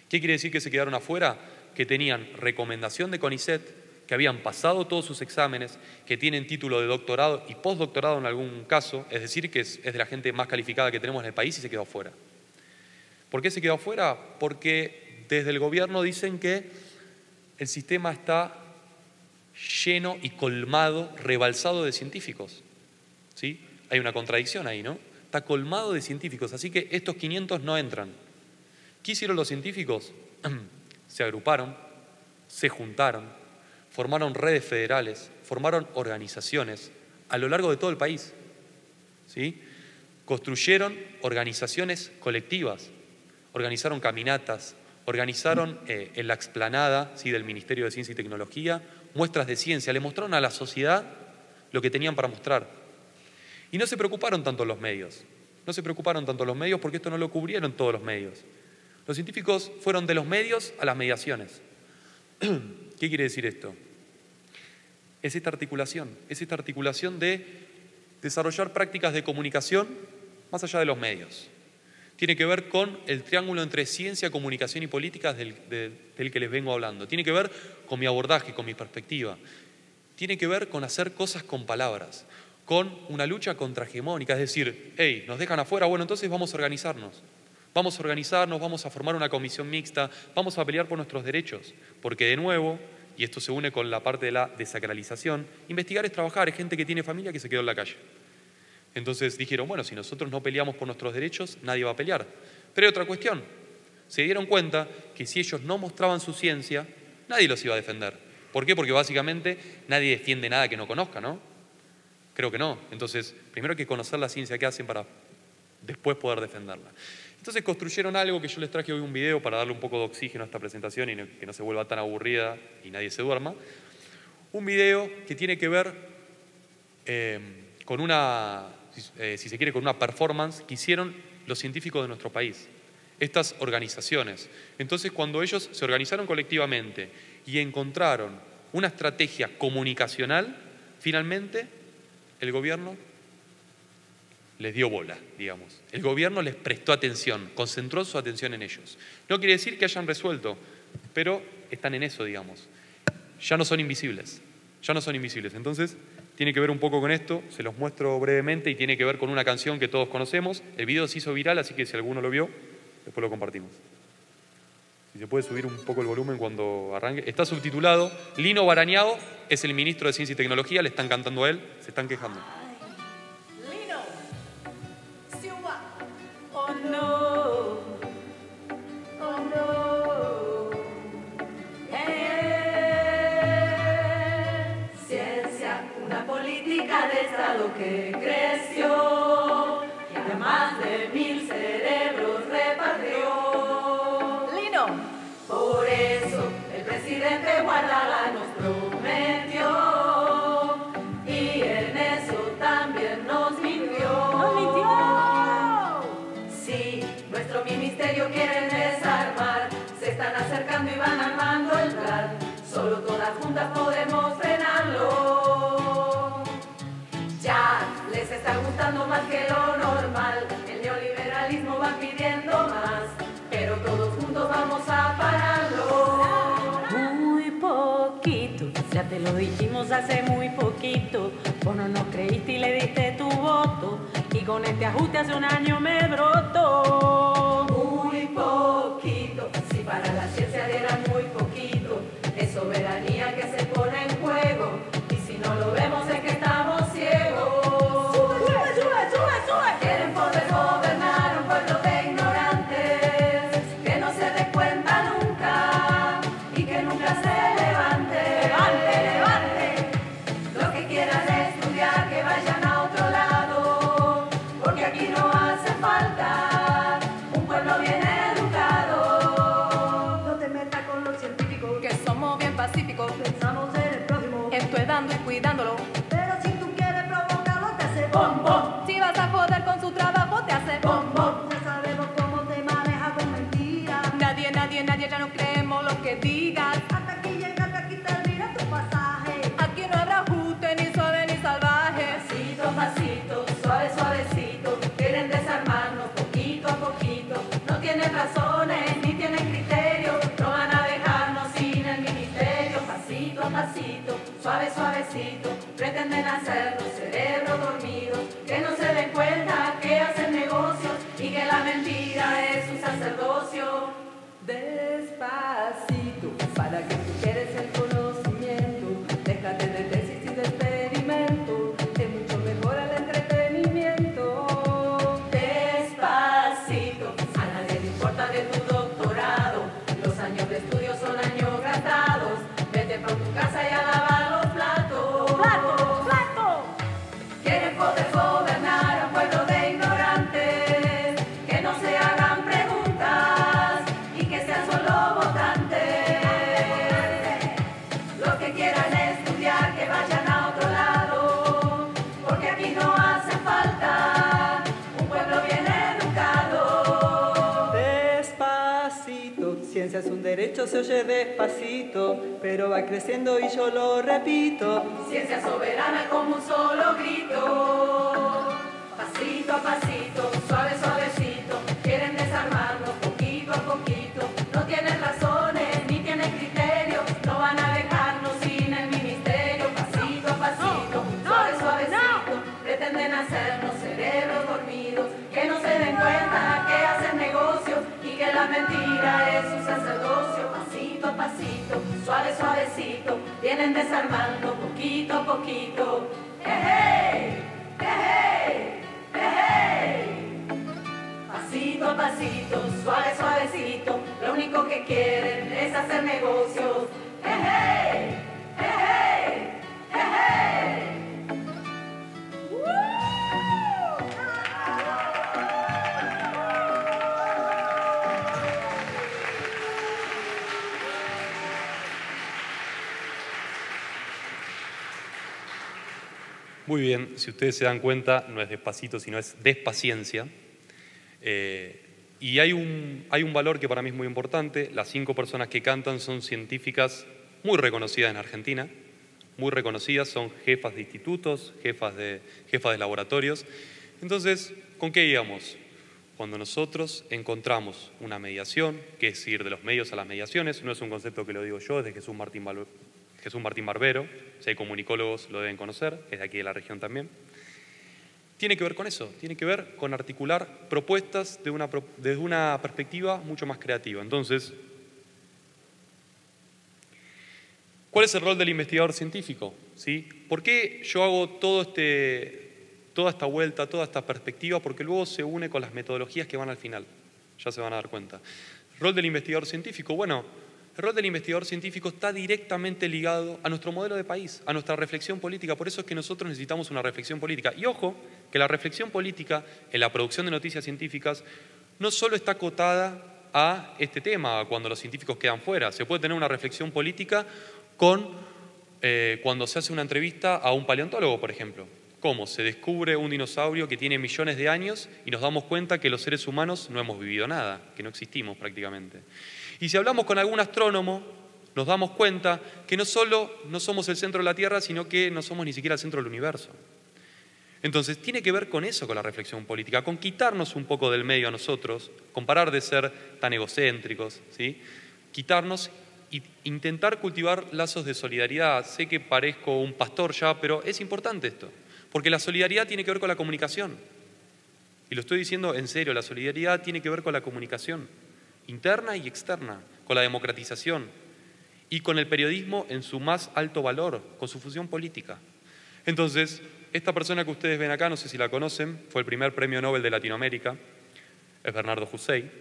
¿Qué quiere decir que se quedaron afuera? Que tenían recomendación de CONICET, que habían pasado todos sus exámenes, que tienen título de doctorado y postdoctorado en algún caso, es decir, que es de la gente más calificada que tenemos en el país y se quedó afuera. ¿Por qué se quedó afuera? Porque desde el gobierno dicen que el sistema está lleno y colmado, rebalsado de científicos, ¿sí? Hay una contradicción ahí, ¿no? Está colmado de científicos, así que estos 500 no entran. ¿Qué hicieron los científicos? Se agruparon, se juntaron, formaron redes federales, formaron organizaciones a lo largo de todo el país, ¿sí? Construyeron organizaciones colectivas, organizaron caminatas, organizaron en la explanada, ¿sí?, del Ministerio de Ciencia y Tecnología muestras de ciencia, le mostraron a la sociedad lo que tenían para mostrar. Y no se preocuparon tanto los medios, porque esto no lo cubrieron todos los medios. Los científicos fueron de los medios a las mediaciones. ¿Qué quiere decir esto? Es esta articulación de desarrollar prácticas de comunicación más allá de los medios. Tiene que ver con el triángulo entre ciencia, comunicación y políticas del que les vengo hablando. Tiene que ver con mi abordaje, con mi perspectiva. Tiene que ver con hacer cosas con palabras, con una lucha contrahegemónica, es decir, hey, nos dejan afuera, bueno, entonces vamos a organizarnos, vamos a formar una comisión mixta, vamos a pelear por nuestros derechos, porque de nuevo, y esto se une con la parte de la desacralización, investigar es trabajar, es gente que tiene familia que se quedó en la calle. Entonces dijeron, bueno, si nosotros no peleamos por nuestros derechos, nadie va a pelear. Pero hay otra cuestión, se dieron cuenta que si ellos no mostraban su ciencia, nadie los iba a defender. ¿Por qué? Porque básicamente nadie defiende nada que no conozca, ¿no? Creo que no. Entonces, primero hay que conocer la ciencia que hacen para después poder defenderla. Entonces construyeron algo que yo les traje hoy un video para darle un poco de oxígeno a esta presentación y que no se vuelva tan aburrida y nadie se duerma. Un video que tiene que ver con una, si se quiere, con una performance que hicieron los científicos de nuestro país, estas organizaciones. Entonces, cuando ellos se organizaron colectivamente y encontraron una estrategia comunicacional, finalmente el gobierno les dio bola, digamos. El gobierno les prestó atención, concentró su atención en ellos. No quiere decir que hayan resuelto, pero están en eso, digamos. Ya no son invisibles, Entonces, tiene que ver un poco con esto, se los muestro brevemente y tiene que ver con una canción que todos conocemos. El video se hizo viral, así que si alguno lo vio, después lo compartimos. Si se puede subir un poco el volumen cuando arranque. Está subtitulado, Lino Barañao es el ministro de Ciencia y Tecnología, le están cantando a él, se están quejando. Oh no, oh no, ciencia, una política de Estado que creció y a más de 1000 cerebros repartió. Lino, por eso el presidente Guardiola nos prometió y en eso también nos mintió. ¡Nos mintió! Nuestro ministerio quieren desarmar, se están acercando y van armando el plan. Solo todas juntas podemos frenarlo. Ya les está gustando más que lo normal, el neoliberalismo va pidiendo más, pero todos juntos vamos a pararlo. Muy poquito, ya te lo dijimos hace muy poquito. Vos no nos creíste y le diste tu voto, y con este ajuste hace un año me brotó. Muy poquito, si para la ciencia dieran muy poquito, es soberanía que se pone en juego, y si no lo vemos es que estamos ciegos. ¡Sube, sube, sube, sube! Quieren poder gobernar un pueblo de ignorantes, que no se dé cuenta Eso es dando y cuidándolo. Pero si tú quieres provocarlo, te hace bom, bom. Si vas a joder con su trabajo, te hace Bom, bom. Ya sabemos cómo te manejas con mentiras. Nadie, ya no creemos lo que digas. Hasta aquí llegaste, aquí termina tu pasaje. Aquí no habrá ajuste, ni suave ni salvaje. Pasito a pasito, suave, suavecito, quieren desarmarnos poquito a poquito. No tienen razones ni tienen criterio, no van a dejarnos sin el ministerio. Pasito a pasito, suave, suavecito, pretenden hacernos cerebros dormidos, que no se den cuenta que hacen negocios y que la mentira es su sacerdocio. Despacito, para que tú quieres el conocimiento, déjate de tesis y de experimento, es mucho mejor el entretenimiento. Despacito, a nadie le importa de tu doctorado, los años de estudio son años gastados, vete por tu casa y a lavar los platos. ¡Plato, plato! Quieren poder gobernar a un pueblo de ignorantes, que no se hagan preguntas y que sean solo votantes. Los que quieran estudiar, que vayan a otro lado, porque aquí no hace falta un pueblo bien educado. Despacito, ciencia es un derecho, se oye despacito, pero va creciendo y yo lo repito. Ciencia soberana como un solo grito. Pasito a pasito, suave, suavecito, quieren desarmarnos poquito a poquito. No tienen razones ni tienen criterio, no van a dejarnos sin el ministerio. Pasito a pasito, suave, suavecito, pretenden hacernos cerebros dormidos, que no se den cuenta que hacen negocios y que la mentira es su sacerdocio. Pasito a pasito, suave, suavecito, vienen desarmando poquito a poquito. ¡Hey, hey, hey, hey! Pasito a pasito, suave, suavecito, lo único que quieren es hacer negocios. ¡Hey, hey, hey, hey, hey! Muy bien, si ustedes se dan cuenta, no es despacito, sino es despaciencia. Y hay un valor que para mí es muy importante. Las 5 personas que cantan son científicas muy reconocidas en Argentina, muy reconocidas, son jefas de institutos, jefas de laboratorios. Entonces, ¿con qué íbamos? Cuando nosotros encontramos una mediación, que es ir de los medios a las mediaciones, no es un concepto que lo digo yo, es de Jesús Martín Barbero, si hay comunicólogos lo deben conocer, es de aquí de la región también. Tiene que ver con eso, tiene que ver con articular propuestas desde una perspectiva mucho más creativa. Entonces, ¿cuál es el rol del investigador científico? ¿Sí? ¿Por qué yo hago toda esta vuelta, toda esta perspectiva? Porque luego se une con las metodologías que van al final, ya se van a dar cuenta. ¿El rol del investigador científico? Bueno, el rol del investigador científico está directamente ligado a nuestro modelo de país, a nuestra reflexión política. Por eso es que nosotros necesitamos una reflexión política. Y ojo, que la reflexión política en la producción de noticias científicas no solo está acotada a este tema, cuando los científicos quedan fuera. Se puede tener una reflexión política cuando se hace una entrevista a un paleontólogo, por ejemplo. ¿Cómo? Se descubre un dinosaurio que tiene millones de años y nos damos cuenta que los seres humanos no hemos vivido nada, que no existimos prácticamente. Y si hablamos con algún astrónomo, nos damos cuenta que no solo no somos el centro de la Tierra, sino que no somos ni siquiera el centro del universo. Entonces, tiene que ver con eso, con la reflexión política, con quitarnos un poco del medio a nosotros, con parar de ser tan egocéntricos, ¿sí? Quitarnos e intentar cultivar lazos de solidaridad. Sé que parezco un pastor ya, pero es importante esto, porque la solidaridad tiene que ver con la comunicación. Y lo estoy diciendo en serio, la solidaridad tiene que ver con la comunicación interna y externa, con la democratización y con el periodismo en su más alto valor, con su función política. Entonces, esta persona que ustedes ven acá, no sé si la conocen, fue el primer premio Nobel de Latinoamérica, es Bernardo Hussein,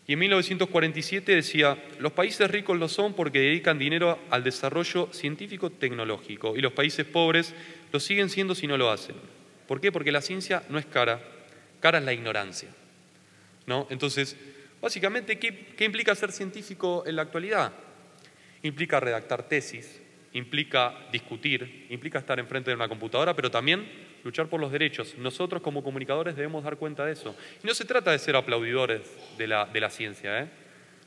y en 1947 decía: los países ricos lo son porque dedican dinero al desarrollo científico-tecnológico y los países pobres lo siguen siendo si no lo hacen. ¿Por qué? Porque la ciencia no es cara, cara es la ignorancia, ¿no? Entonces, básicamente, ¿qué implica ser científico en la actualidad? Implica redactar tesis, implica discutir, implica estar enfrente de una computadora, pero también luchar por los derechos. Nosotros como comunicadores debemos dar cuenta de eso. Y no se trata de ser aplaudidores de la ciencia, ¿eh?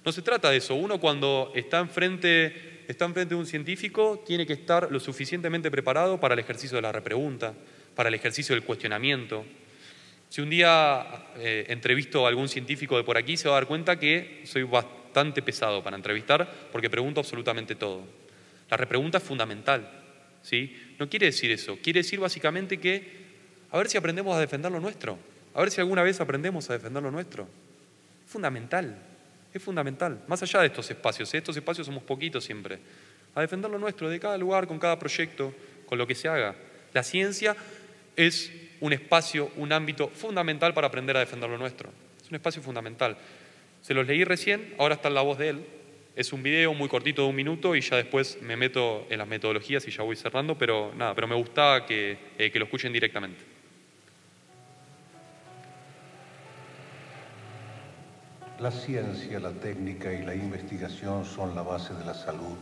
No se trata de eso. Uno cuando está enfrente de un científico tiene que estar lo suficientemente preparado para el ejercicio de la repregunta, para el ejercicio del cuestionamiento. Si un día entrevisto a algún científico de por aquí, se va a dar cuenta que soy bastante pesado para entrevistar porque pregunto absolutamente todo. La repregunta es fundamental, ¿sí? No quiere decir eso, quiere decir básicamente que a ver si aprendemos a defender lo nuestro, a ver si alguna vez aprendemos a defender lo nuestro. Es fundamental, más allá de estos espacios somos poquitos siempre, a defender lo nuestro, de cada lugar, con cada proyecto, con lo que se haga. La ciencia es un espacio, un ámbito fundamental para aprender a defender lo nuestro. Es un espacio fundamental. Se los leí recién, ahora está en la voz de él. Es un video muy cortito de 1 minuto y ya después me meto en las metodologías y ya voy cerrando, pero nada, pero me gusta que lo escuchen directamente. La ciencia, la técnica y la investigación son la base de la salud,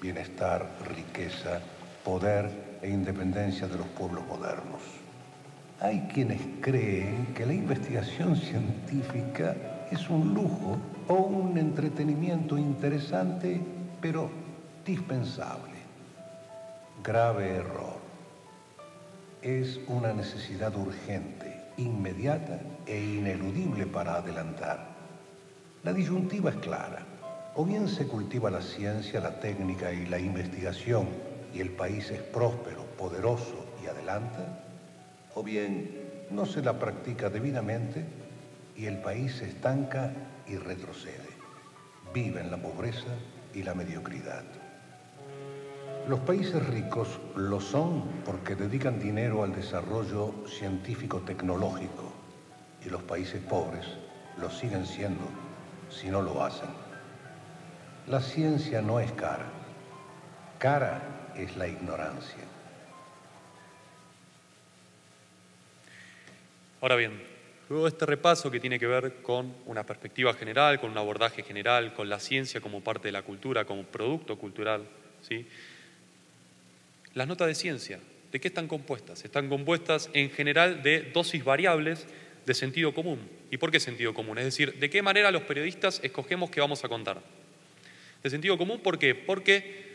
bienestar, riqueza, poder e independencia de los pueblos modernos. Hay quienes creen que la investigación científica es un lujo o un entretenimiento interesante, pero dispensable. Grave error. Es una necesidad urgente, inmediata e ineludible para adelantar. La disyuntiva es clara. O bien se cultiva la ciencia, la técnica y la investigación y el país es próspero, poderoso y adelanta, o bien no se la practica debidamente y el país se estanca y retrocede. Vive en la pobreza y la mediocridad. Los países ricos lo son porque dedican dinero al desarrollo científico-tecnológico y los países pobres lo siguen siendo si no lo hacen. La ciencia no es cara. Cara es la ignorancia. Ahora bien, luego de este repaso que tiene que ver con una perspectiva general, con un abordaje general, con la ciencia como parte de la cultura, como producto cultural, ¿sí? Las notas de ciencia, ¿de qué están compuestas? Están compuestas en general de dosis variables de sentido común. ¿Y por qué sentido común? Es decir, ¿de qué manera los periodistas escogemos qué vamos a contar? De sentido común, ¿por qué? Porque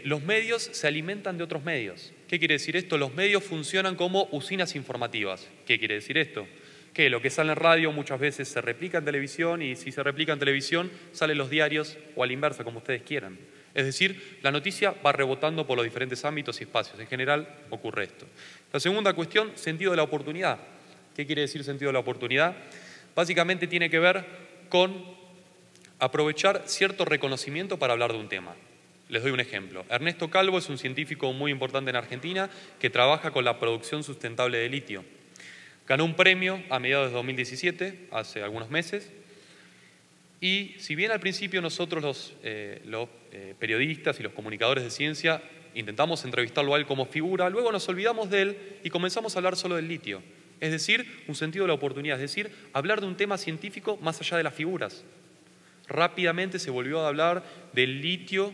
los medios se alimentan de otros medios. ¿Qué quiere decir esto? Los medios funcionan como usinas informativas. ¿Qué quiere decir esto? Que lo que sale en radio muchas veces se replica en televisión y si se replica en televisión salen los diarios o a la inversa, como ustedes quieran. Es decir, la noticia va rebotando por los diferentes ámbitos y espacios. En general ocurre esto. La segunda cuestión, sentido de la oportunidad. ¿Qué quiere decir sentido de la oportunidad? Básicamente tiene que ver con aprovechar cierto reconocimiento para hablar de un tema. Les doy un ejemplo. Ernesto Calvo es un científico muy importante en Argentina que trabaja con la producción sustentable de litio. Ganó un premio a mediados de 2017, hace algunos meses, y si bien al principio nosotros los periodistas y los comunicadores de ciencia intentamos entrevistarlo a él como figura, luego nos olvidamos de él y comenzamos a hablar solo del litio. Es decir, un sentido de la oportunidad, es decir, hablar de un tema científico más allá de las figuras. Rápidamente se volvió a hablar del litio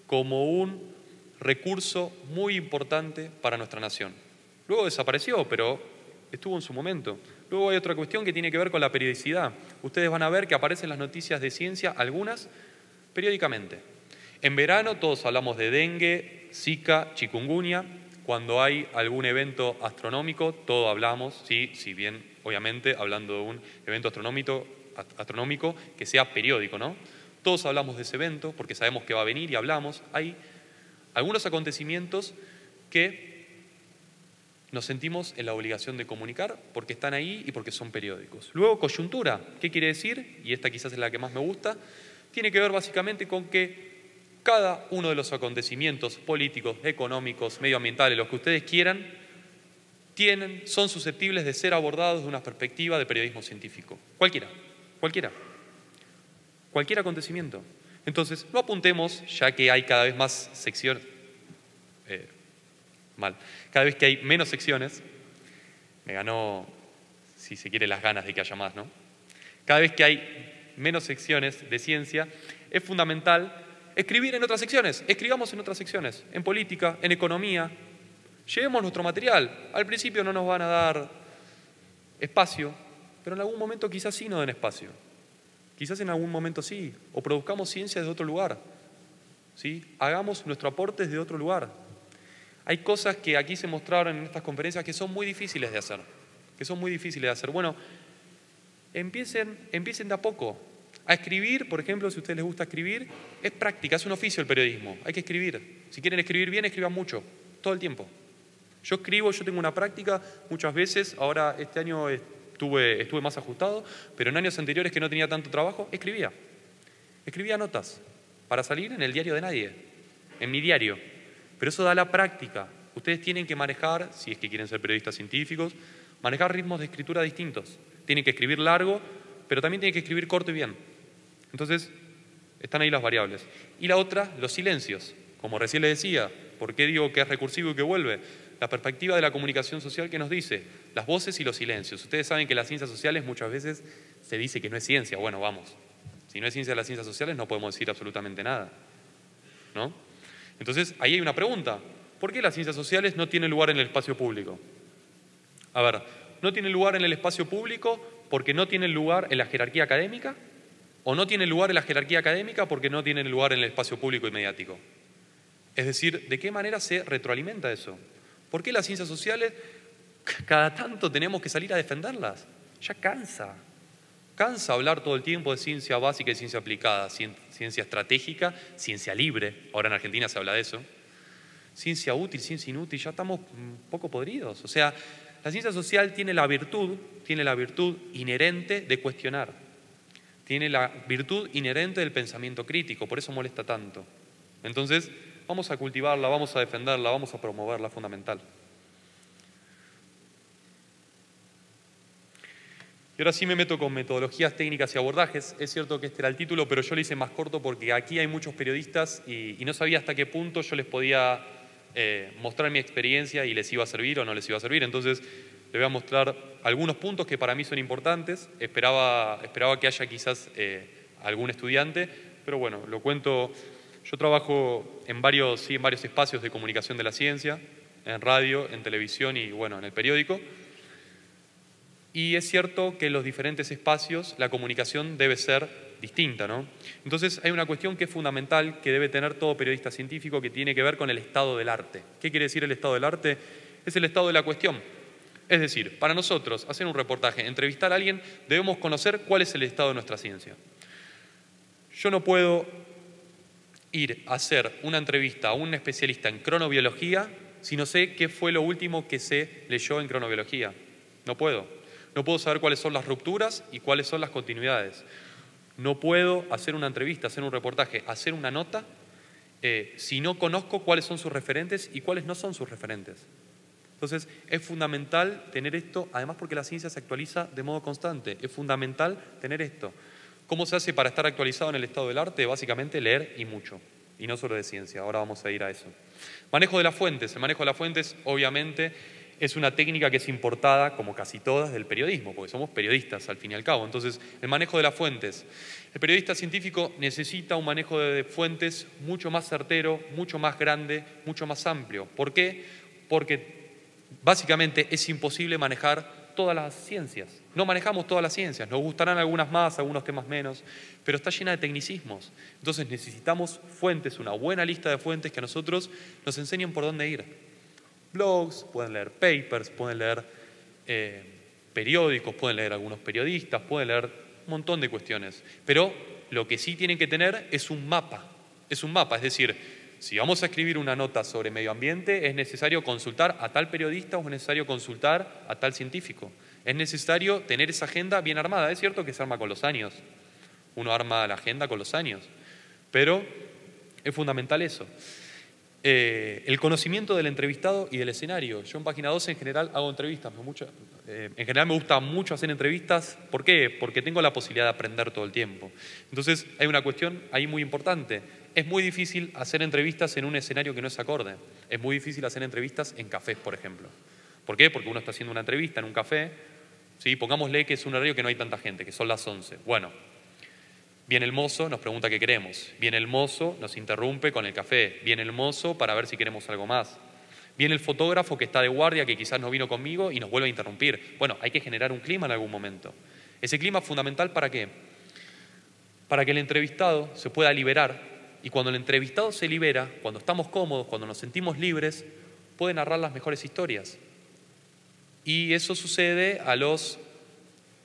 como un recurso muy importante para nuestra nación. Luego desapareció, pero estuvo en su momento. Luego hay otra cuestión que tiene que ver con la periodicidad. Ustedes van a ver que aparecen las noticias de ciencia, algunas, periódicamente. En verano todos hablamos de dengue, zika, chikungunya. Cuando hay algún evento astronómico, todos hablamos, sí, si bien, obviamente, hablando de un evento astronómico que sea periódico, ¿no? Todos hablamos de ese evento porque sabemos que va a venir y hablamos. Hay algunos acontecimientos que nos sentimos en la obligación de comunicar porque están ahí y porque son periódicos. Luego, coyuntura. ¿Qué quiere decir? Y esta quizás es la que más me gusta. Tiene que ver básicamente con que cada uno de los acontecimientos políticos, económicos, medioambientales, los que ustedes quieran, son susceptibles de ser abordados de una perspectiva de periodismo científico. Cualquier acontecimiento. Entonces, no apuntemos, ya que hay cada vez más secciones, cada vez que hay menos secciones, me ganó, si se quiere, las ganas de que haya más, ¿no? Cada vez que hay menos secciones de ciencia, es fundamental Escribir en otras secciones, escribamos en otras secciones, en política, en economía. Llevemos nuestro material. Al principio no nos van a dar espacio, pero en algún momento quizás sí nos den espacio. Quizás en algún momento sí. O produzcamos ciencia desde otro lugar. ¿Sí? Hagamos nuestro aporte desde otro lugar. Hay cosas que aquí se mostraron en estas conferencias que son muy difíciles de hacer. Bueno, empiecen de a poco. A escribir, por ejemplo, si a ustedes les gusta escribir, es práctica, es un oficio el periodismo. Hay que escribir. Si quieren escribir bien, escriban mucho, todo el tiempo. Yo escribo, yo tengo una práctica muchas veces. Ahora este año estuve más ajustado, pero en años anteriores que no tenía tanto trabajo, escribía notas para salir en el diario de nadie, en mi diario. Pero eso da la práctica. Ustedes tienen que manejar, si es que quieren ser periodistas científicos, manejar ritmos de escritura distintos. Tienen que escribir largo, pero también tienen que escribir corto y bien. Entonces, están ahí las variables. Y la otra, los silencios. Como recién les decía, ¿por qué digo que es recursivo y que vuelve? La perspectiva de la comunicación social que nos dice, las voces y los silencios. Ustedes saben que las ciencias sociales muchas veces se dice que no es ciencia. Bueno, vamos. Si no es ciencia de las ciencias sociales no podemos decir absolutamente nada, ¿no? Entonces, ahí hay una pregunta. ¿Por qué las ciencias sociales no tienen lugar en el espacio público? A ver, ¿no tienen lugar en el espacio público porque no tienen lugar en la jerarquía académica? ¿O no tienen lugar en la jerarquía académica porque no tienen lugar en el espacio público y mediático? Es decir, ¿de qué manera se retroalimenta eso? ¿Por qué las ciencias sociales cada tanto tenemos que salir a defenderlas? Ya cansa. Cansa hablar todo el tiempo de ciencia básica y ciencia aplicada, ciencia estratégica, ciencia libre. Ahora en Argentina se habla de eso. Ciencia útil, ciencia inútil, ya estamos un poco podridos. O sea, la ciencia social tiene la virtud inherente de cuestionar. Tiene la virtud inherente del pensamiento crítico, por eso molesta tanto. Entonces, vamos a cultivarla, vamos a defenderla, vamos a promoverla, fundamental. Y ahora sí me meto con metodologías, técnicas y abordajes. Es cierto que este era el título, pero yo lo hice más corto porque aquí hay muchos periodistas y no sabía hasta qué punto yo les podía mostrar mi experiencia y les iba a servir o no les iba a servir. Entonces, les voy a mostrar algunos puntos que para mí son importantes. Esperaba que haya quizás algún estudiante, pero bueno, lo cuento. Yo trabajo en varios espacios de comunicación de la ciencia, en radio, en televisión y bueno, en el periódico. Y es cierto que en los diferentes espacios la comunicación debe ser distinta, ¿no? Entonces hay una cuestión que es fundamental que debe tener todo periodista científico que tiene que ver con el estado del arte. ¿Qué quiere decir el estado del arte? Es el estado de la cuestión. Es decir, para nosotros hacer un reportaje, entrevistar a alguien, debemos conocer cuál es el estado de nuestra ciencia. Yo no puedo ir a hacer una entrevista a un especialista en cronobiología si no sé qué fue lo último que se leyó en cronobiología. No puedo. No puedo saber cuáles son las rupturas y cuáles son las continuidades. No puedo hacer una entrevista, hacer un reportaje, hacer una nota si no conozco cuáles son sus referentes y cuáles no son sus referentes. Entonces, es fundamental tener esto, además porque la ciencia se actualiza de modo constante. Es fundamental tener esto. ¿Cómo se hace para estar actualizado en el estado del arte? Básicamente leer y mucho, y no solo de ciencia. Ahora vamos a ir a eso. Manejo de las fuentes. El manejo de las fuentes, obviamente, es una técnica que es importada, como casi todas, del periodismo, porque somos periodistas al fin y al cabo. Entonces, el manejo de las fuentes. El periodista científico necesita un manejo de fuentes mucho más certero, mucho más grande, mucho más amplio. ¿Por qué? Porque básicamente es imposible manejar todas las ciencias. No manejamos todas las ciencias, nos gustarán algunas más, algunos temas menos, pero está llena de tecnicismos. Entonces necesitamos fuentes, una buena lista de fuentes que a nosotros nos enseñen por dónde ir. Blogs, pueden leer papers, pueden leer periódicos, pueden leer algunos periodistas, pueden leer un montón de cuestiones. Pero lo que sí tienen que tener es un mapa. Es un mapa, es decir, si vamos a escribir una nota sobre medio ambiente, es necesario consultar a tal periodista o es necesario consultar a tal científico. Es necesario tener esa agenda bien armada. Es cierto que se arma con los años. Uno arma la agenda con los años. Pero es fundamental eso. El conocimiento del entrevistado y del escenario. Yo en Página 12 en general hago entrevistas. En general me gusta mucho hacer entrevistas. ¿Por qué? Porque tengo la posibilidad de aprender todo el tiempo. Entonces hay una cuestión ahí muy importante. Es muy difícil hacer entrevistas en un escenario que no es acorde. Es muy difícil hacer entrevistas en cafés, por ejemplo. ¿Por qué? Porque uno está haciendo una entrevista en un café. ¿Sí? Pongámosle que es un horario que no hay tanta gente, que son las 11. Bueno, Viene el mozo, nos pregunta qué queremos. Viene el mozo, nos interrumpe con el café. Viene el mozo para ver si queremos algo más. Viene el fotógrafo que está de guardia, que quizás no vino conmigo y nos vuelve a interrumpir. Bueno, hay que generar un clima en algún momento. Ese clima es fundamental ¿para qué? Para que el entrevistado se pueda liberar. Y cuando el entrevistado se libera, cuando estamos cómodos, cuando nos sentimos libres, puede narrar las mejores historias. Y eso sucede a los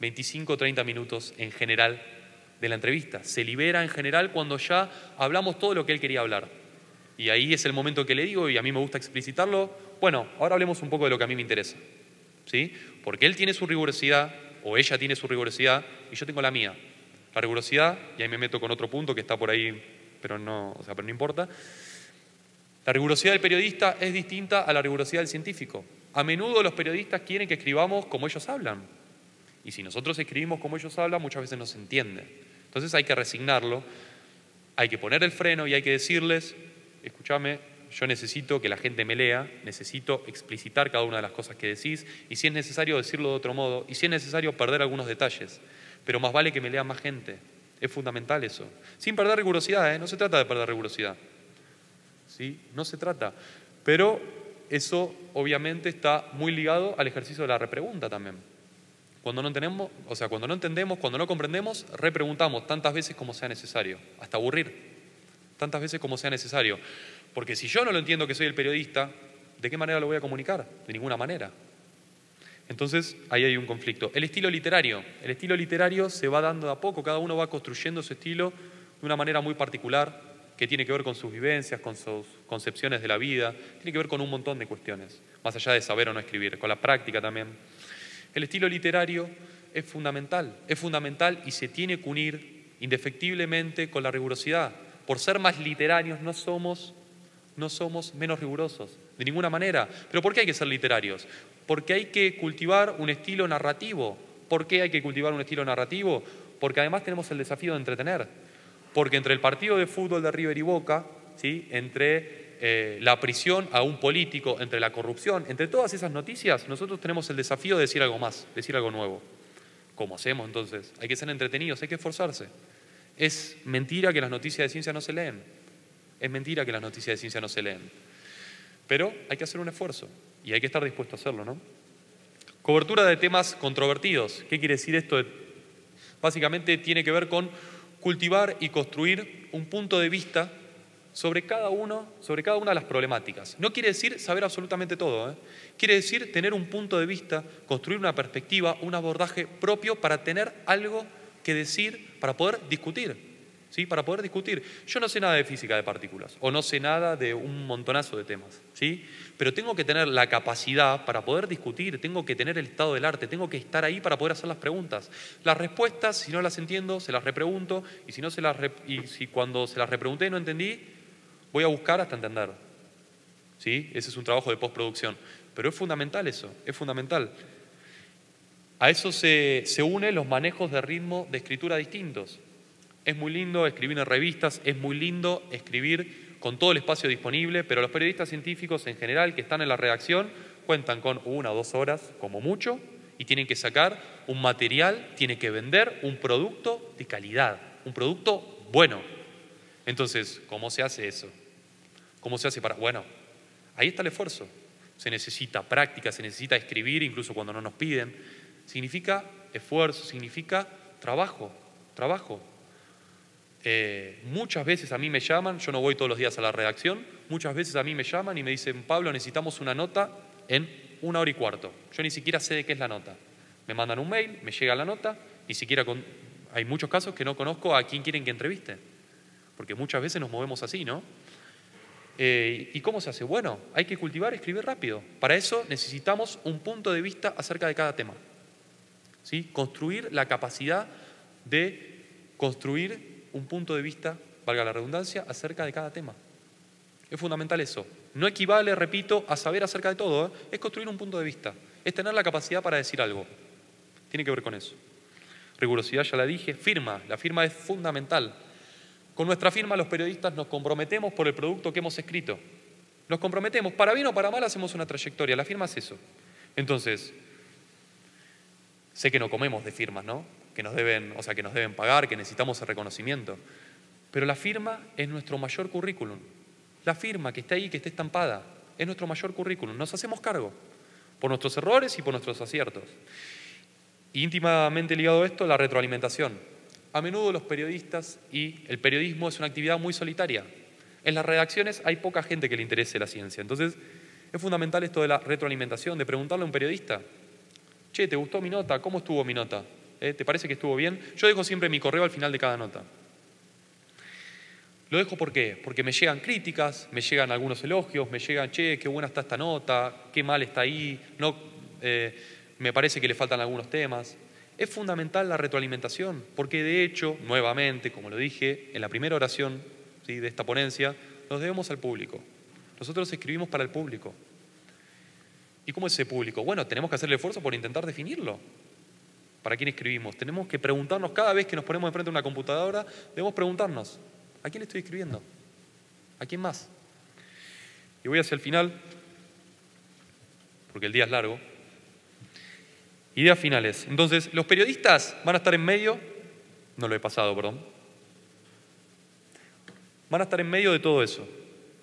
25 o 30 minutos en general de la entrevista. Se libera en general cuando ya hablamos todo lo que él quería hablar. Y ahí es el momento que le digo, y a mí me gusta explicitarlo, bueno, ahora hablemos un poco de lo que a mí me interesa. ¿Sí? Porque él tiene su rigurosidad, o ella tiene su rigurosidad, y yo tengo la mía. La rigurosidad, y ahí me meto con otro punto que está por ahí, pero no importa. La rigurosidad del periodista es distinta a la rigurosidad del científico. A menudo los periodistas quieren que escribamos como ellos hablan. Y si nosotros escribimos como ellos hablan, muchas veces no se entiende. Entonces hay que resignarlo, hay que poner el freno y hay que decirles, escúchame, yo necesito que la gente me lea, necesito explicitar cada una de las cosas que decís, y si es necesario decirlo de otro modo, y si es necesario perder algunos detalles, pero más vale que me lea más gente. Es fundamental eso. Sin perder rigurosidad, no se trata de perder rigurosidad. ¿Sí? No se trata. Pero eso obviamente está muy ligado al ejercicio de la repregunta también. Cuando no entendemos, cuando no comprendemos, repreguntamos tantas veces como sea necesario, hasta aburrir, tantas veces como sea necesario. Porque si yo no lo entiendo que soy el periodista, ¿de qué manera lo voy a comunicar? De ninguna manera. Entonces, ahí hay un conflicto. El estilo literario se va dando de a poco, cada uno va construyendo su estilo de una manera muy particular, que tiene que ver con sus vivencias, con sus concepciones de la vida, tiene que ver con un montón de cuestiones, más allá de saber o no escribir, con la práctica también. El estilo literario es fundamental y se tiene que unir indefectiblemente con la rigurosidad. Por ser más literarios no somos menos rigurosos, de ninguna manera. ¿Pero por qué hay que ser literarios? Porque hay que cultivar un estilo narrativo. ¿Por qué hay que cultivar un estilo narrativo? Porque además tenemos el desafío de entretener. Porque entre el partido de fútbol de River y Boca, ¿sí? Entre la prisión a un político, entre la corrupción, entre todas esas noticias, nosotros tenemos el desafío de decir algo más, decir algo nuevo. ¿Cómo hacemos entonces? Hay que ser entretenidos, hay que esforzarse. Es mentira que las noticias de ciencia no se leen. Es mentira que las noticias de ciencia no se leen. Pero hay que hacer un esfuerzo y hay que estar dispuesto a hacerlo, ¿no? Cobertura de temas controvertidos. ¿Qué quiere decir esto? Básicamente tiene que ver con cultivar y construir un punto de vista sobre cada una de las problemáticas. No quiere decir saber absolutamente todo, Quiere decir tener un punto de vista, construir una perspectiva, un abordaje propio para tener algo que decir, para poder discutir. ¿Sí? Para poder discutir. Yo no sé nada de física de partículas o no sé nada de un montonazo de temas, ¿sí? Pero tengo que tener la capacidad para poder discutir, tengo que tener el estado del arte, tengo que estar ahí para poder hacer las preguntas. Las respuestas, si no las entiendo, se las repregunto y si cuando se las repregunté y no entendí, voy a buscar hasta entender. ¿Sí? Ese es un trabajo de postproducción. Pero es fundamental eso, es fundamental. A eso se unen los manejos de ritmo de escritura distintos. Es muy lindo escribir en revistas, es muy lindo escribir con todo el espacio disponible, pero los periodistas científicos en general que están en la redacción cuentan con 1 o 2 horas como mucho y tienen que sacar un material, tienen que vender un producto de calidad, un producto bueno. Entonces, ¿cómo se hace eso? ¿Cómo se hace para...? Bueno, ahí está el esfuerzo. Se necesita práctica, se necesita escribir incluso cuando no nos piden. Significa esfuerzo, significa trabajo. Muchas veces a mí me llaman, yo no voy todos los días a la redacción, muchas veces a mí me llaman y me dicen, Pablo, necesitamos una nota en 1 hora y cuarto. Yo ni siquiera sé de qué es la nota. Me mandan un mail, me llega la nota, ni siquiera hay muchos casos que no conozco a quién quieren que entreviste, porque muchas veces nos movemos así, ¿no? ¿Y cómo se hace? Bueno, hay que cultivar, escribir rápido. Para eso necesitamos un punto de vista acerca de cada tema. ¿Sí? Construir la capacidad de construir un punto de vista, valga la redundancia, acerca de cada tema. Es fundamental eso. No equivale, repito, a saber acerca de todo, es construir un punto de vista, es tener la capacidad para decir algo. Tiene que ver con eso. Rigurosidad, ya la dije. Firma, la firma es fundamental. Con nuestra firma los periodistas nos comprometemos por el producto que hemos escrito. Nos comprometemos, para bien o para mal hacemos una trayectoria, la firma es eso. Entonces, sé que no comemos de firmas, ¿no? que nos deben, o sea, que nos deben pagar, que necesitamos el reconocimiento. Pero la firma es nuestro mayor currículum. La firma que está ahí, que está estampada, es nuestro mayor currículum. Nos hacemos cargo por nuestros errores y por nuestros aciertos. Íntimamente ligado a esto, la retroalimentación. A menudo los periodistas y el periodismo es una actividad muy solitaria. En las redacciones hay poca gente que le interese la ciencia. Entonces, es fundamental esto de la retroalimentación, de preguntarle a un periodista: che, ¿te gustó mi nota? ¿Cómo estuvo mi nota? ¿Te parece que estuvo bien? Yo dejo siempre mi correo al final de cada nota. ¿Lo dejo por qué? Porque me llegan críticas, me llegan algunos elogios, me llegan: che, qué buena está esta nota, qué mal está ahí, no, me parece que le faltan algunos temas. Es fundamental la retroalimentación, porque de hecho, nuevamente, como lo dije en la primera oración, ¿sí?, de esta ponencia, nos debemos al público. Nosotros escribimos para el público. ¿Y cómo es ese público? Bueno, tenemos que hacer el esfuerzo por intentar definirlo. ¿Para quién escribimos? Tenemos que preguntarnos, cada vez que nos ponemos enfrente de una computadora, debemos preguntarnos: ¿a quién le estoy escribiendo? ¿A quién más? Y voy hacia el final, porque el día es largo. Ideas finales. Entonces, ¿los periodistas van a estar en medio? No lo he pasado, perdón. Van a estar en medio de todo eso.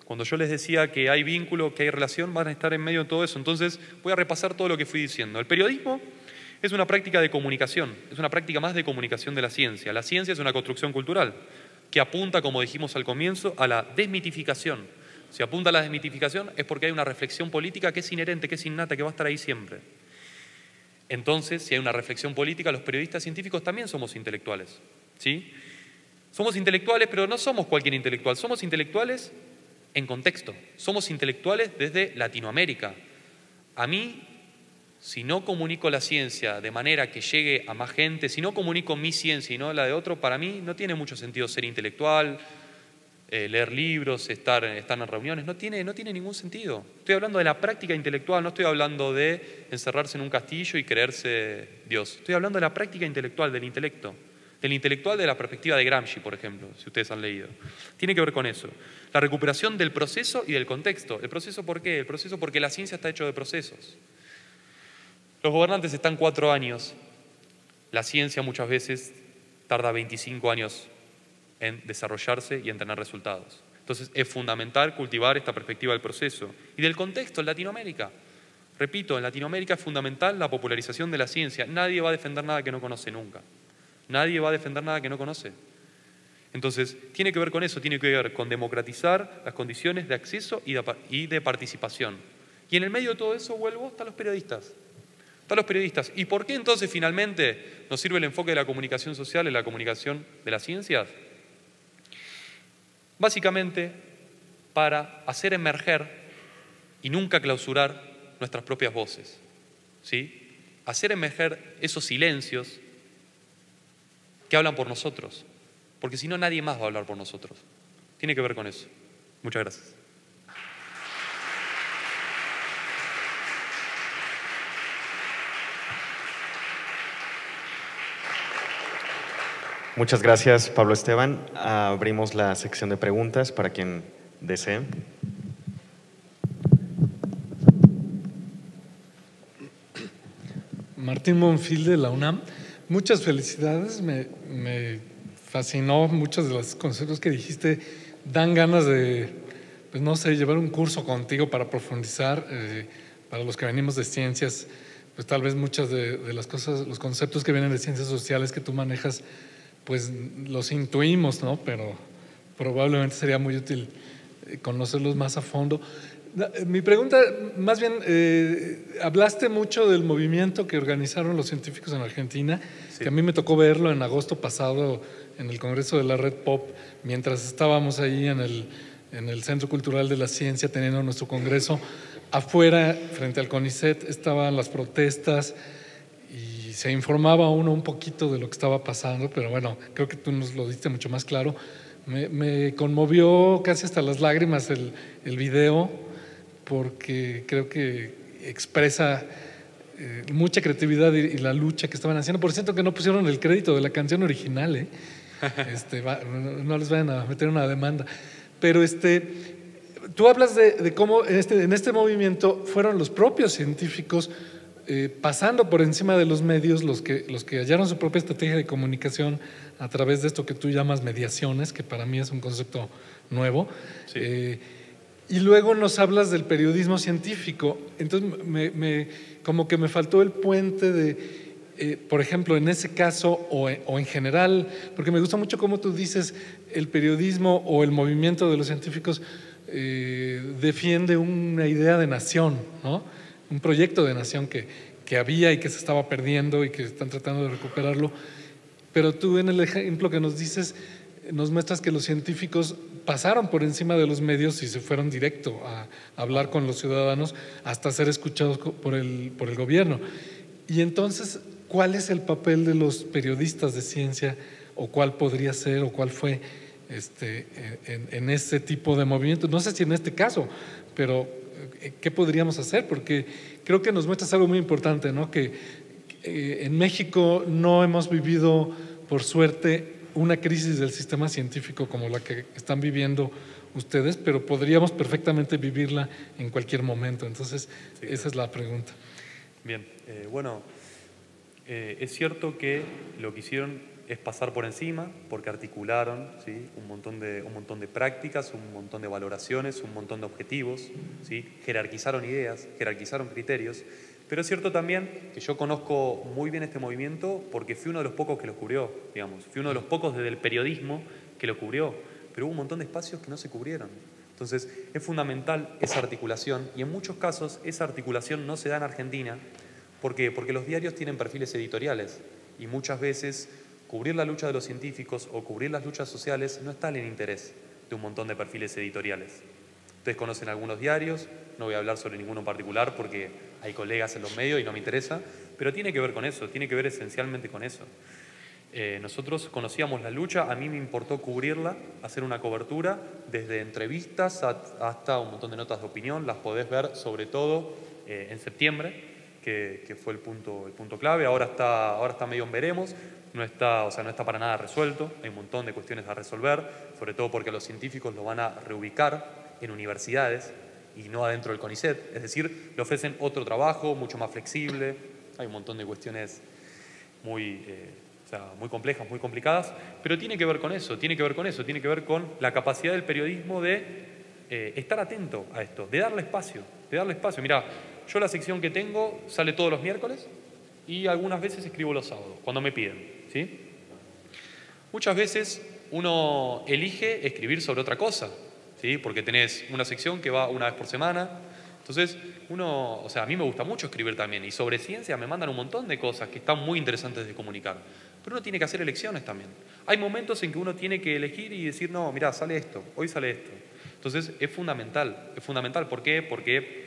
Cuando yo les decía que hay vínculo, que hay relación, van a estar en medio de todo eso. Entonces, voy a repasar todo lo que fui diciendo. El periodismo es una práctica de comunicación, es una práctica más de comunicación de la ciencia. La ciencia es una construcción cultural que apunta, como dijimos al comienzo, a la desmitificación. Si apunta a la desmitificación es porque hay una reflexión política que es inherente, que es innata, que va a estar ahí siempre. Entonces, si hay una reflexión política, los periodistas científicos también somos intelectuales, ¿sí? Somos intelectuales, pero no somos cualquier intelectual, somos intelectuales en contexto, somos intelectuales desde Latinoamérica. A mí, si no comunico la ciencia de manera que llegue a más gente, si no comunico mi ciencia y no la de otro, para mí no tiene mucho sentido ser intelectual, leer libros, estar en reuniones, no tiene ningún sentido. Estoy hablando de la práctica intelectual, no estoy hablando de encerrarse en un castillo y creerse Dios. Estoy hablando de la práctica intelectual, del intelectual de la perspectiva de Gramsci, por ejemplo, si ustedes han leído. Tiene que ver con eso. La recuperación del proceso y del contexto. ¿El proceso por qué? El proceso porque la ciencia está hecho de procesos. Los gobernantes están 4 años. La ciencia muchas veces tarda 25 años en desarrollarse y en tener resultados. Entonces es fundamental cultivar esta perspectiva del proceso. Y del contexto en Latinoamérica. Repito, en Latinoamérica es fundamental la popularización de la ciencia. Nadie va a defender nada que no conoce nunca. Nadie va a defender nada que no conoce. Entonces, tiene que ver con eso, tiene que ver con democratizar las condiciones de acceso y de participación. Y en el medio de todo eso, vuelvo, están los periodistas. Están los periodistas. ¿Y por qué entonces finalmente nos sirve el enfoque de la comunicación social en la comunicación de las ciencias? Básicamente, para hacer emerger y nunca clausurar nuestras propias voces, ¿sí? Hacer emerger esos silencios que hablan por nosotros, porque si no nadie más va a hablar por nosotros. Tiene que ver con eso. Muchas gracias. Muchas gracias, Pablo Esteban. Abrimos la sección de preguntas para quien desee. Martín Bonfil de la UNAM. Muchas felicidades, me fascinó muchos de los conceptos que dijiste. Dan ganas de, pues no sé, llevar un curso contigo para profundizar. Para los que venimos de ciencias, pues tal vez muchas de las cosas, los conceptos que vienen de ciencias sociales que tú manejas, pues los intuimos, ¿no? Pero probablemente sería muy útil conocerlos más a fondo. Mi pregunta, más bien, hablaste mucho del movimiento que organizaron los científicos en Argentina, sí, que a mí me tocó verlo en agosto pasado en el Congreso de la Red Pop, mientras estábamos ahí en el Centro Cultural de la Ciencia teniendo nuestro congreso. Afuera, frente al CONICET, estaban las protestas y se informaba uno un poquito de lo que estaba pasando, pero bueno, creo que tú nos lo diste mucho más claro. Me conmovió casi hasta las lágrimas el video, porque creo que expresa mucha creatividad y la lucha que estaban haciendo. Por cierto, que no pusieron el crédito de la canción original, no les vayan a meter una demanda. Pero tú hablas de cómo en este movimiento fueron los propios científicos pasando por encima de los medios, los que hallaron su propia estrategia de comunicación a través de esto que tú llamas mediaciones, que para mí es un concepto nuevo. Sí. Y luego nos hablas del periodismo científico. Entonces, como que me faltó el puente de, por ejemplo, en ese caso o en general, porque me gusta mucho cómo tú dices el periodismo o el movimiento de los científicos defiende una idea de nación, ¿no? Un proyecto de nación que había y que se estaba perdiendo y que están tratando de recuperarlo. Pero tú en el ejemplo que nos dices, nos muestras que los científicos pasaron por encima de los medios y se fueron directo a hablar con los ciudadanos hasta ser escuchados por el gobierno. Y entonces, ¿cuál es el papel de los periodistas de ciencia o cuál podría ser o cuál fue en ese tipo de movimientos? No sé si en este caso, pero ¿qué podríamos hacer? Porque creo que nos muestras algo muy importante, ¿no? Que en México no hemos vivido, por suerte, una crisis del sistema científico como la que están viviendo ustedes, pero podríamos perfectamente vivirla en cualquier momento. Entonces, sí, esa es la pregunta. Bien, bueno, es cierto que lo que hicieron es pasar por encima, porque articularon, ¿sí?, un montón de prácticas, un montón de valoraciones, un montón de objetivos, ¿sí?, jerarquizaron ideas, jerarquizaron criterios. Pero es cierto también que yo conozco muy bien este movimiento porque fui uno de los pocos que lo cubrió, digamos. Fui uno de los pocos desde el periodismo que lo cubrió, pero hubo un montón de espacios que no se cubrieron. Entonces, es fundamental esa articulación y en muchos casos esa articulación no se da en Argentina. ¿Por qué? Porque los diarios tienen perfiles editoriales y muchas veces cubrir la lucha de los científicos o cubrir las luchas sociales no está en el interés de un montón de perfiles editoriales. Ustedes conocen algunos diarios, no voy a hablar sobre ninguno en particular porque hay colegas en los medios y no me interesa, pero tiene que ver con eso, tiene que ver esencialmente con eso. Nosotros conocíamos la lucha, a mí me importó cubrirla, hacer una cobertura, desde entrevistas hasta un montón de notas de opinión, las podés ver sobre todo en septiembre, que fue el punto clave. Ahora está medio en veremos, no está para nada resuelto, hay un montón de cuestiones a resolver, sobre todo porque a los científicos lo van a reubicar en universidades y no adentro del CONICET, es decir, le ofrecen otro trabajo mucho más flexible, hay un montón de cuestiones muy complejas, muy complicadas, pero tiene que ver con eso, tiene que ver con la capacidad del periodismo de estar atento a esto, de darle espacio. Mirá, yo la sección que tengo sale todos los miércoles y algunas veces escribo los sábados, cuando me piden, ¿sí? Muchas veces uno elige escribir sobre otra cosa, ¿sí? Porque tenés una sección que va una vez por semana. Entonces, a mí me gusta mucho escribir también. Y sobre ciencia me mandan un montón de cosas que están muy interesantes de comunicar. Pero uno tiene que hacer elecciones también. Hay momentos en que uno tiene que elegir y decir, no, mirá, sale esto, hoy sale esto. Entonces, es fundamental. ¿Por qué? Porque,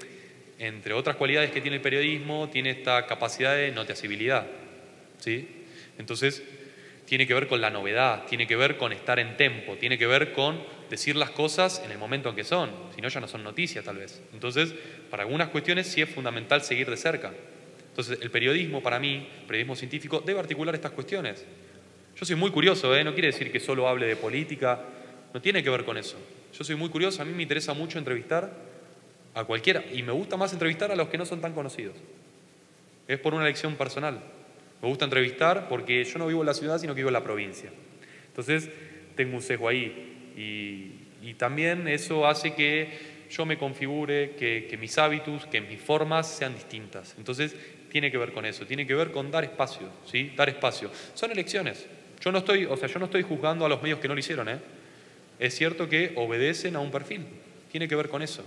entre otras cualidades que tiene el periodismo, tiene esta capacidad de noticiabilidad, ¿sí? Entonces, tiene que ver con la novedad, tiene que ver con estar en tempo, tiene que ver con decir las cosas en el momento en que son, si no ya no son noticias tal vez. Entonces, para algunas cuestiones sí es fundamental seguir de cerca. Entonces, el periodismo para mí, el periodismo científico, debe articular estas cuestiones. Yo soy muy curioso, no quiere decir que solo hable de política, no tiene que ver con eso. Yo soy muy curioso, a mí me interesa mucho entrevistar a cualquiera y me gusta más entrevistar a los que no son tan conocidos. Es por una elección personal. Me gusta entrevistar porque yo no vivo en la ciudad, sino que vivo en la provincia. Entonces, tengo un sesgo ahí. Y también eso hace que yo me configure, que mis hábitos, que mis formas sean distintas. Entonces, tiene que ver con eso, tiene que ver con dar espacio, ¿sí? Dar espacio. Son elecciones. Yo no estoy juzgando a los medios que no lo hicieron, ¿eh? Es cierto que obedecen a un perfil. Tiene que ver con eso,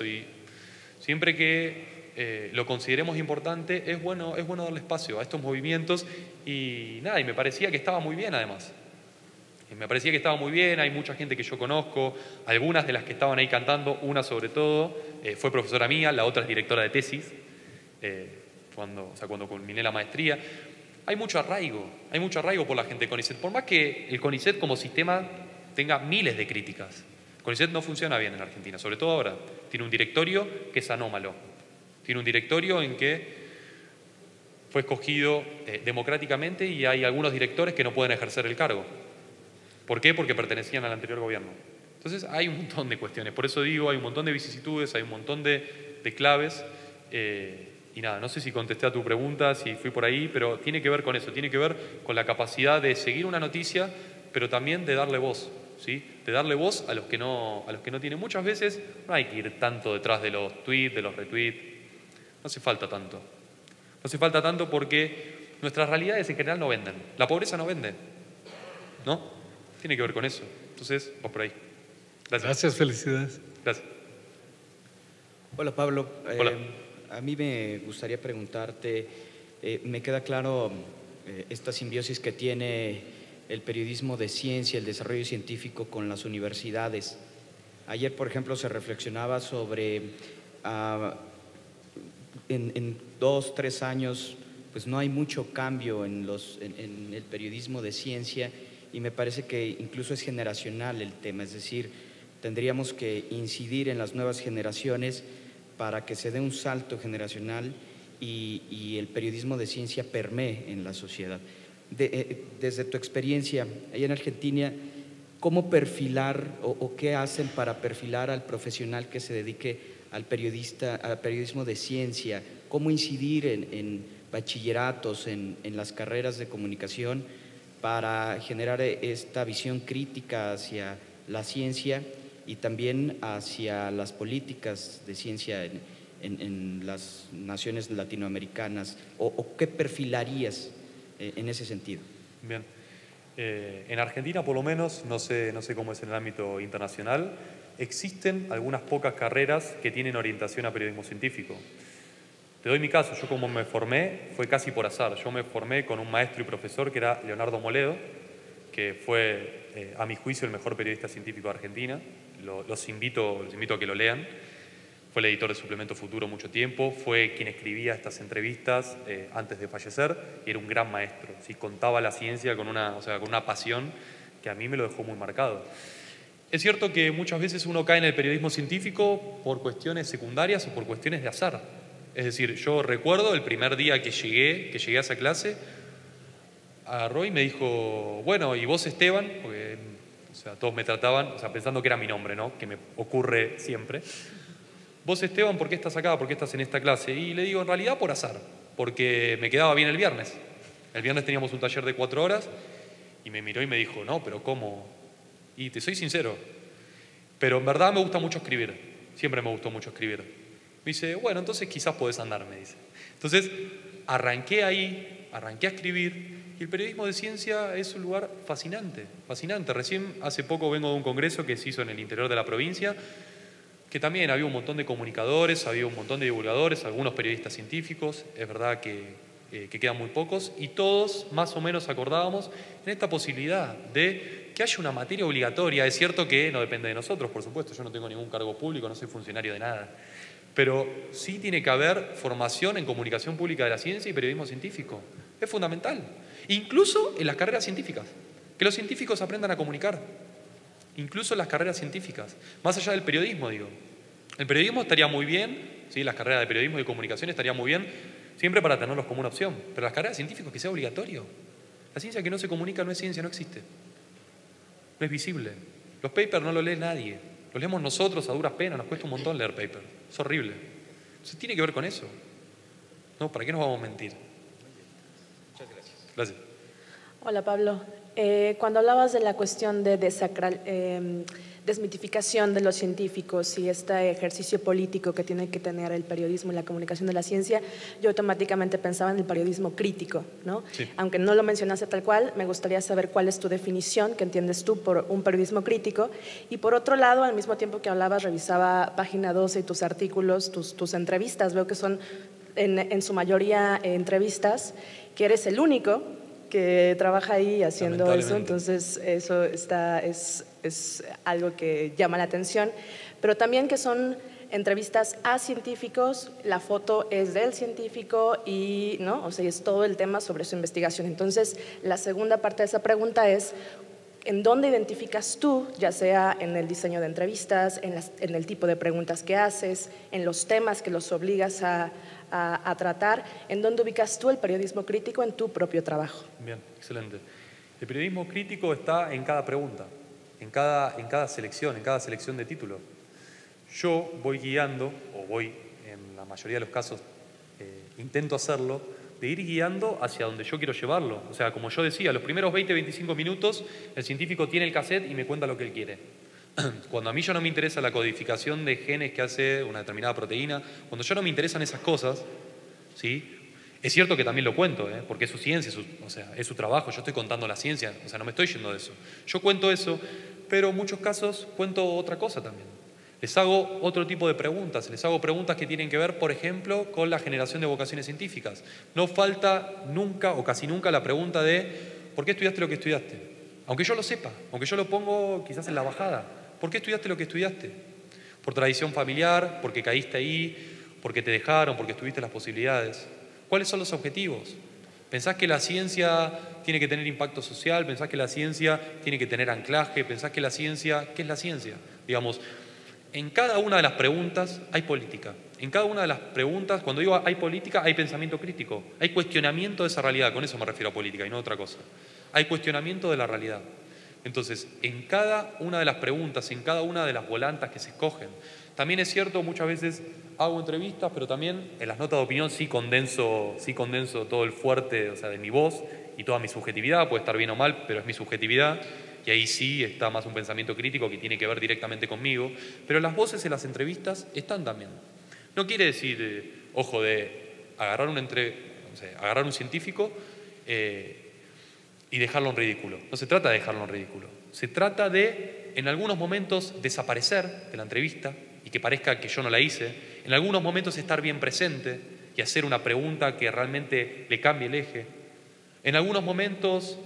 Y siempre que lo consideremos importante, es bueno darle espacio a estos movimientos y me parecía que estaba muy bien además. Hay mucha gente que yo conozco, algunas de las que estaban ahí cantando, una sobre todo, fue profesora mía, la otra es directora de tesis, cuando culminé la maestría. Hay mucho arraigo por la gente de CONICET, por más que el CONICET como sistema tenga miles de críticas. El CONICET no funciona bien en Argentina, sobre todo ahora. Tiene un directorio que es anómalo. Tiene un directorio en que fue escogido democráticamente y hay algunos directores que no pueden ejercer el cargo. ¿Por qué? Porque pertenecían al anterior gobierno. Entonces hay un montón de cuestiones. Por eso digo, hay un montón de vicisitudes, hay un montón de claves Y nada, no sé si contesté a tu pregunta, si fui por ahí, pero tiene que ver con eso, tiene que ver con la capacidad de seguir una noticia, pero también de darle voz, ¿sí? De darle voz a los que no tienen. Muchas veces no hay que ir tanto detrás de los tweets, de los retweets, no hace falta tanto. No hace falta tanto porque nuestras realidades en general no venden. La pobreza no vende, ¿no? Tiene que ver con eso. Entonces, vamos por ahí. Gracias. Gracias, felicidades. Gracias. Hola Pablo, Hola. A mí me gustaría preguntarte, me queda claro esta simbiosis que tiene el periodismo de ciencia, el desarrollo científico con las universidades. Ayer, por ejemplo, se reflexionaba sobre en 2, 3 años, pues no hay mucho cambio en el periodismo de ciencia y me parece que incluso es generacional el tema, es decir, tendríamos que incidir en las nuevas generaciones para que se dé un salto generacional y el periodismo de ciencia permee en la sociedad. Desde tu experiencia allá en Argentina, ¿cómo perfilar o qué hacen para perfilar al profesional que se dedique al periodismo de ciencia? ¿Cómo incidir en bachilleratos, en las carreras de comunicación para generar esta visión crítica hacia la ciencia y también hacia las políticas de ciencia en las naciones latinoamericanas? ¿O qué perfilarías en ese sentido? Bien. En Argentina, por lo menos, no sé cómo es en el ámbito internacional, existen algunas pocas carreras que tienen orientación a periodismo científico. Te doy mi caso, yo como me formé fue casi por azar. Yo me formé con un maestro y profesor que era Leonardo Moledo, que fue, a mi juicio, el mejor periodista científico de Argentina. Los invito a que lo lean. Fue el editor de Suplemento Futuro mucho tiempo, fue quien escribía estas entrevistas antes de fallecer y era un gran maestro. ¿Sí? Contaba la ciencia con una pasión que a mí me lo dejó muy marcado. Es cierto que muchas veces uno cae en el periodismo científico por cuestiones secundarias o por cuestiones de azar. Es decir, yo recuerdo el primer día que llegué a esa clase, agarró y me dijo, bueno, ¿y vos, Esteban? Porque todos me trataban, pensando que era mi nombre, ¿no? Que me ocurre siempre. Vos, Esteban, ¿por qué estás acá? ¿Por qué estás en esta clase? Y le digo, en realidad por azar, porque me quedaba bien el viernes. El viernes teníamos un taller de 4 horas y me miró y me dijo, no, pero ¿cómo? Y te soy sincero, pero en verdad me gusta mucho escribir, siempre me gustó mucho escribir. Me dice, bueno, entonces quizás podés andar, me dice. Entonces arranqué ahí, arranqué a escribir y el periodismo de ciencia es un lugar fascinante, fascinante. Recién hace poco vengo de un congreso que se hizo en el interior de la provincia, que también había un montón de comunicadores, había un montón de divulgadores, algunos periodistas científicos, es verdad que quedan muy pocos, y todos más o menos acordábamos en esta posibilidad de que haya una materia obligatoria. Es cierto que no depende de nosotros, por supuesto, yo no tengo ningún cargo público, no soy funcionario de nada, pero sí tiene que haber formación en comunicación pública de la ciencia y periodismo científico. Es fundamental, incluso en las carreras científicas, que los científicos aprendan a comunicar. Incluso en las carreras científicas, más allá del periodismo, digo. El periodismo estaría muy bien, ¿sí? Las carreras de periodismo y comunicación estaría muy bien, siempre para tenerlos como una opción, pero las carreras científicas que sea obligatorio. La ciencia que no se comunica no es ciencia, no existe. No es visible. Los papers no los lee nadie, los leemos nosotros a duras penas, nos cuesta un montón leer papers, es horrible. Entonces tiene que ver con eso. ¿No? ¿Para qué nos vamos a mentir? Muchas gracias. Gracias. Hola Pablo, cuando hablabas de la cuestión de desmitificación de los científicos y este ejercicio político que tiene que tener el periodismo y la comunicación de la ciencia, yo automáticamente pensaba en el periodismo crítico, ¿no? Sí. Aunque no lo mencionaste tal cual, me gustaría saber cuál es tu definición, qué entiendes tú por un periodismo crítico. Y por otro lado, al mismo tiempo que hablabas, revisaba Página 12 y tus artículos, tus entrevistas, veo que son en su mayoría entrevistas, que eres el único que trabaja ahí haciendo eso, entonces eso es algo que llama la atención, pero también que son entrevistas a científicos, la foto es del científico y, ¿no? O sea, es todo el tema sobre su investigación. Entonces, la segunda parte de esa pregunta es, ¿en dónde identificas tú, ya sea en el diseño de entrevistas, en el tipo de preguntas que haces, en los temas que los obligas a tratar, en dónde ubicas tú el periodismo crítico en tu propio trabajo? Bien, excelente. El periodismo crítico está en cada pregunta, en cada selección de título. Yo voy guiando, o voy en la mayoría de los casos intento hacerlo, de ir guiando hacia donde yo quiero llevarlo. O sea, como yo decía, los primeros 20-25 minutos el científico tiene el cassette y me cuenta lo que él quiere. Cuando a mí ya no me interesa la codificación de genes que hace una determinada proteína, cuando ya no me interesan esas cosas, ¿sí? Es cierto que también lo cuento, porque es su ciencia, o sea, es su trabajo, yo estoy contando la ciencia, o sea, no me estoy yendo de eso. Yo cuento eso, pero en muchos casos cuento otra cosa también. Les hago otro tipo de preguntas, les hago preguntas que tienen que ver, por ejemplo, con la generación de vocaciones científicas. No falta nunca o casi nunca la pregunta de ¿por qué estudiaste lo que estudiaste? Aunque yo lo sepa, aunque yo lo pongo quizás en la bajada. ¿Por qué estudiaste lo que estudiaste? ¿Por tradición familiar? ¿Porque caíste ahí? ¿Porque te dejaron? ¿Porque tuviste las posibilidades? ¿Cuáles son los objetivos? ¿Pensás que la ciencia tiene que tener impacto social? ¿Pensás que la ciencia tiene que tener anclaje? ¿Pensás que la ciencia... ¿Qué es la ciencia? Digamos, en cada una de las preguntas hay política. En cada una de las preguntas, cuando digo hay política, hay pensamiento crítico. Hay cuestionamiento de esa realidad. Con eso me refiero a política y no a otra cosa. Hay cuestionamiento de la realidad. Entonces, en cada una de las preguntas, en cada una de las volantas que se escogen, también es cierto, muchas veces hago entrevistas, pero también en las notas de opinión sí condenso todo el fuerte, o sea, de mi voz y toda mi subjetividad, puede estar bien o mal, pero es mi subjetividad, y ahí sí está más un pensamiento crítico que tiene que ver directamente conmigo, pero las voces en las entrevistas están también. No quiere decir, ojo, de agarrar un científico y dejarlo en ridículo. No se trata de dejarlo en ridículo. Se trata de, en algunos momentos, desaparecer de la entrevista y que parezca que yo no la hice. En algunos momentos estar bien presente y hacer una pregunta que realmente le cambie el eje. En algunos momentos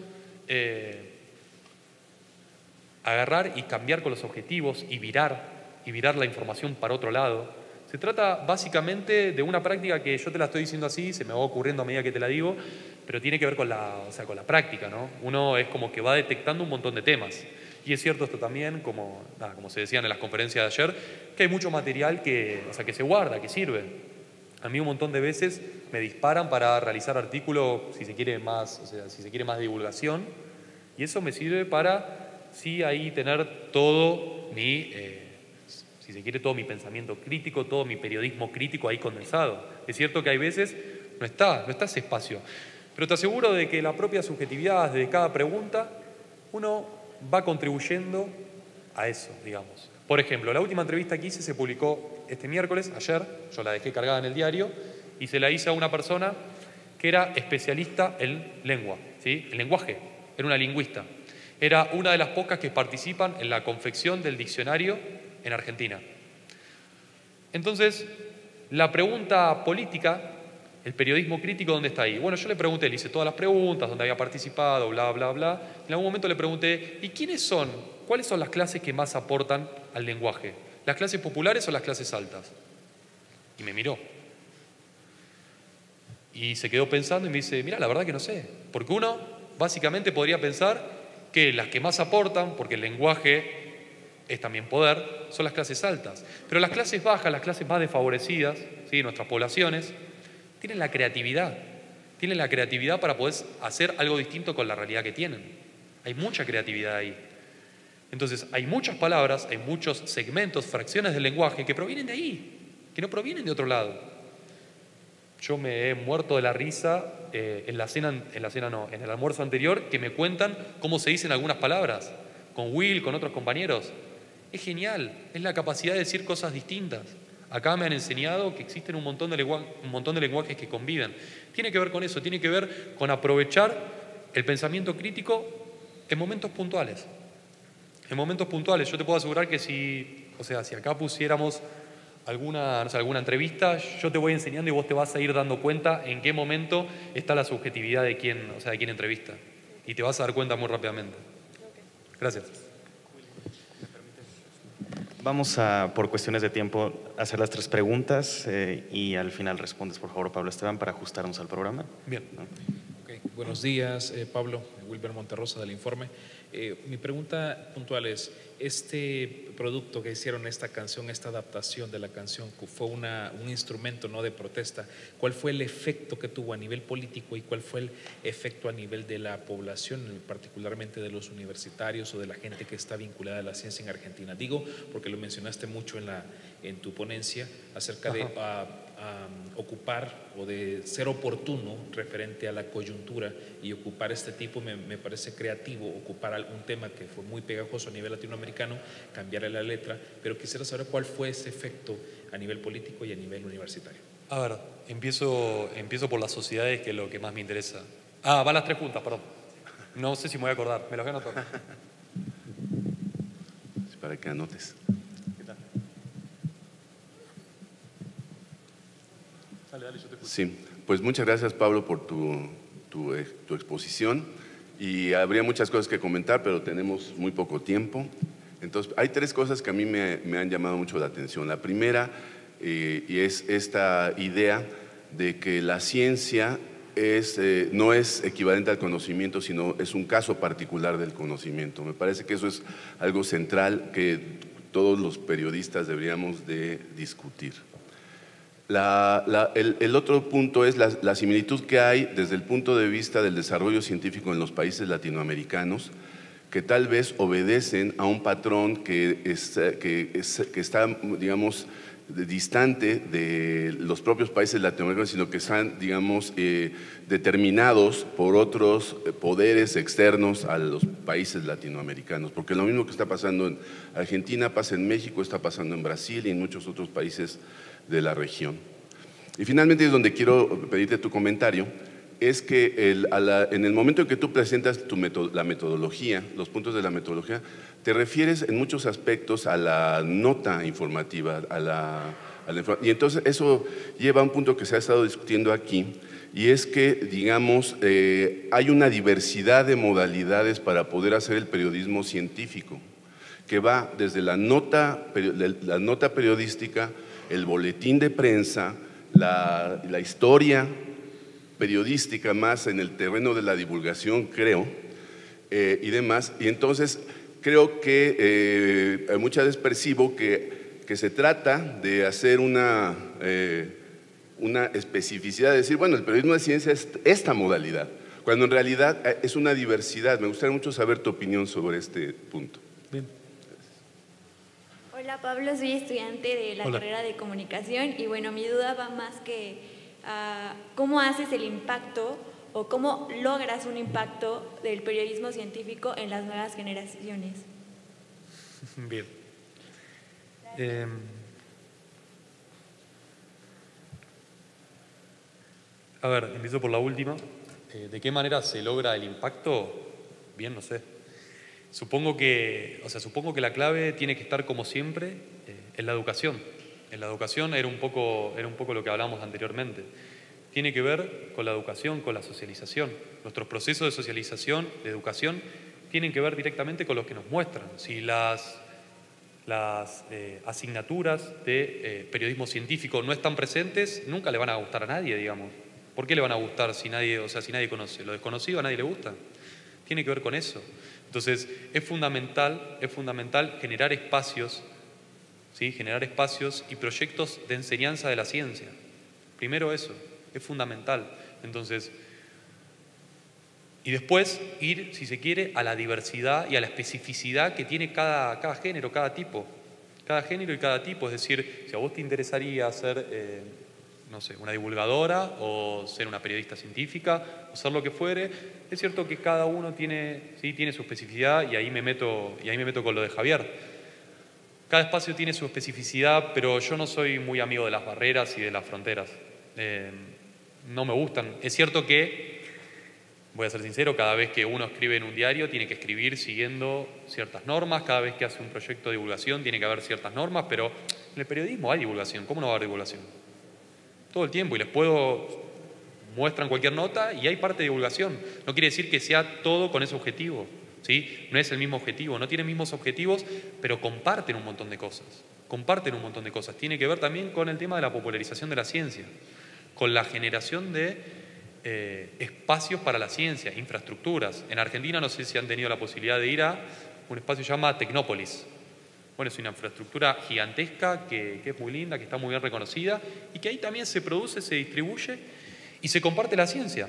agarrar y cambiar con los objetivos y virar la información para otro lado. Se trata básicamente de una práctica que yo te la estoy diciendo así, se me va ocurriendo a medida que te la digo, pero tiene que ver con la práctica, ¿no? Uno es como que va detectando un montón de temas. Y es cierto esto también, como se decían en las conferencias de ayer, que hay mucho material que se guarda, que sirve. A mí un montón de veces me disparan para realizar artículos, si se quiere más divulgación, y eso me sirve para, sí, ahí tener todo mi... si se quiere, todo mi pensamiento crítico, todo mi periodismo crítico ahí condensado. Es cierto que hay veces no está ese espacio, pero te aseguro de que la propia subjetividad de cada pregunta, uno va contribuyendo a eso, digamos. Por ejemplo, la última entrevista que hice se publicó este miércoles, ayer, yo la dejé cargada en el diario, y se la hice a una persona que era especialista en lengua, ¿sí? En lenguaje, era una lingüista. Era una de las pocas que participan en la confección del diccionario en Argentina. Entonces, la pregunta política, el periodismo crítico, ¿dónde está ahí? Bueno, yo le pregunté, le hice todas las preguntas, dónde había participado, bla, bla, bla. En algún momento le pregunté, ¿y cuáles son las clases que más aportan al lenguaje? ¿Las clases populares o las clases altas? Y me miró. Y se quedó pensando y me dice, mira, la verdad que no sé. Porque uno, básicamente, podría pensar que las que más aportan, porque el lenguaje es también poder, son las clases altas. Pero las clases bajas, las clases más desfavorecidas, ¿sí? Nuestras poblaciones, tienen la creatividad para poder hacer algo distinto con la realidad que tienen. Hay mucha creatividad ahí. Entonces, hay muchas palabras, hay muchos segmentos, fracciones del lenguaje que provienen de ahí, que no provienen de otro lado. Yo me he muerto de la risa en el almuerzo anterior, que me cuentan cómo se dicen algunas palabras, con Will, con otros compañeros. Es genial, es la capacidad de decir cosas distintas. Acá me han enseñado que existen un montón de lenguajes que conviven. Tiene que ver con eso, tiene que ver con aprovechar el pensamiento crítico en momentos puntuales. En momentos puntuales, yo te puedo asegurar que si acá pusiéramos alguna entrevista, yo te voy enseñando y vos te vas a ir dando cuenta en qué momento está la subjetividad de quién entrevista. Y te vas a dar cuenta muy rápidamente. Gracias. Vamos a, por cuestiones de tiempo, hacer las 3 preguntas y al final respondes, por favor, Pablo Esteban, para ajustarnos al programa. Bien. Okay. Buenos días, Pablo. Wilber Monterrosa del Informe. Mi pregunta puntual es, este producto que hicieron, esta canción, esta adaptación de la canción, fue un instrumento, ¿no?, de protesta. ¿Cuál fue el efecto que tuvo a nivel político y cuál fue el efecto a nivel de la población, particularmente de los universitarios o de la gente que está vinculada a la ciencia en Argentina? Digo, porque lo mencionaste mucho en tu ponencia acerca de ocupar o de ser oportuno referente a la coyuntura y ocupar este tipo, me parece creativo, ocupar algún tema que fue muy pegajoso a nivel latinoamericano, cambiarle la letra, pero quisiera saber cuál fue ese efecto a nivel político y a nivel universitario. A ver, empiezo por las sociedades, que es lo que más me interesa. Ah, van las tres juntas, perdón. No sé si me voy a acordar, me las voy a anotar. Para que anotes. ¿Qué tal? Dale, yo te escucho. Sí, pues muchas gracias, Pablo, por tu exposición. Y habría muchas cosas que comentar, pero tenemos muy poco tiempo. Entonces, hay tres cosas que a mí me han llamado mucho la atención. La primera, y es esta idea de que la ciencia no es equivalente al conocimiento, sino es un caso particular del conocimiento. Me parece que eso es algo central que todos los periodistas deberíamos de discutir. El otro punto es la similitud que hay desde el punto de vista del desarrollo científico en los países latinoamericanos, que tal vez obedecen a un patrón que está, digamos, distante de los propios países latinoamericanos, sino que están, digamos, determinados por otros poderes externos a los países latinoamericanos. Porque lo mismo que está pasando en Argentina pasa en México, está pasando en Brasil y en muchos otros países de la región. Y finalmente es donde quiero pedirte tu comentario, es que en el momento en que tú presentas la metodología, los puntos de la metodología, te refieres en muchos aspectos a la nota informativa, y entonces eso lleva a un punto que se ha estado discutiendo aquí, y es que, digamos, hay una diversidad de modalidades para poder hacer el periodismo científico, que va desde la nota periodística, el boletín de prensa, la historia periodística más en el terreno de la divulgación, creo, y demás. Y entonces creo que muchas veces percibo que se trata de hacer una especificidad, de decir, bueno, el periodismo de ciencia es esta modalidad, cuando en realidad es una diversidad. Me gustaría mucho saber tu opinión sobre este punto. Bien. Hola Pablo, soy estudiante de la carrera de comunicación y bueno, mi duda va más que ¿cómo haces el impacto o cómo logras un impacto del periodismo científico en las nuevas generaciones? Bien. A ver, empiezo por la última. ¿De qué manera se logra el impacto? Bien, no sé. Supongo que la clave tiene que estar, como siempre, en la educación. En la educación era un poco lo que hablábamos anteriormente. Tiene que ver con la educación, con la socialización. Nuestros procesos de socialización, de educación, tienen que ver directamente con lo que nos muestran. Si las asignaturas de periodismo científico no están presentes, nunca le van a gustar a nadie, digamos. ¿Por qué le van a gustar si nadie conoce? ¿Lo desconocido a nadie le gusta? Tiene que ver con eso. Entonces, es fundamental generar espacios, ¿sí? Generar espacios y proyectos de enseñanza de la ciencia. Primero eso, es fundamental. Entonces, y después ir, si se quiere, a la diversidad y a la especificidad que tiene cada género, cada tipo. Cada género y cada tipo. Es decir, si a vos te interesaría ser, no sé, una divulgadora o ser una periodista científica o ser lo que fuere, es cierto que cada uno tiene su especificidad y ahí me meto con lo de Javier. Cada espacio tiene su especificidad, pero yo no soy muy amigo de las barreras y de las fronteras. No me gustan. Es cierto que, voy a ser sincero, cada vez que uno escribe en un diario tiene que escribir siguiendo ciertas normas, cada vez que hace un proyecto de divulgación tiene que haber ciertas normas, pero en el periodismo hay divulgación. ¿Cómo no va a haber divulgación? Todo el tiempo, y muestran cualquier nota y hay parte de divulgación. No quiere decir que sea todo con ese objetivo, ¿sí? No es el mismo objetivo, no tienen mismos objetivos, pero comparten un montón de cosas. Tiene que ver también con el tema de la popularización de la ciencia, con la generación de espacios para la ciencia, infraestructuras. En Argentina no sé si han tenido la posibilidad de ir a un espacio que se llama Tecnópolis. Bueno, es una infraestructura gigantesca que es muy linda, que está muy bien reconocida y que ahí también se produce, se distribuye y se comparte la ciencia.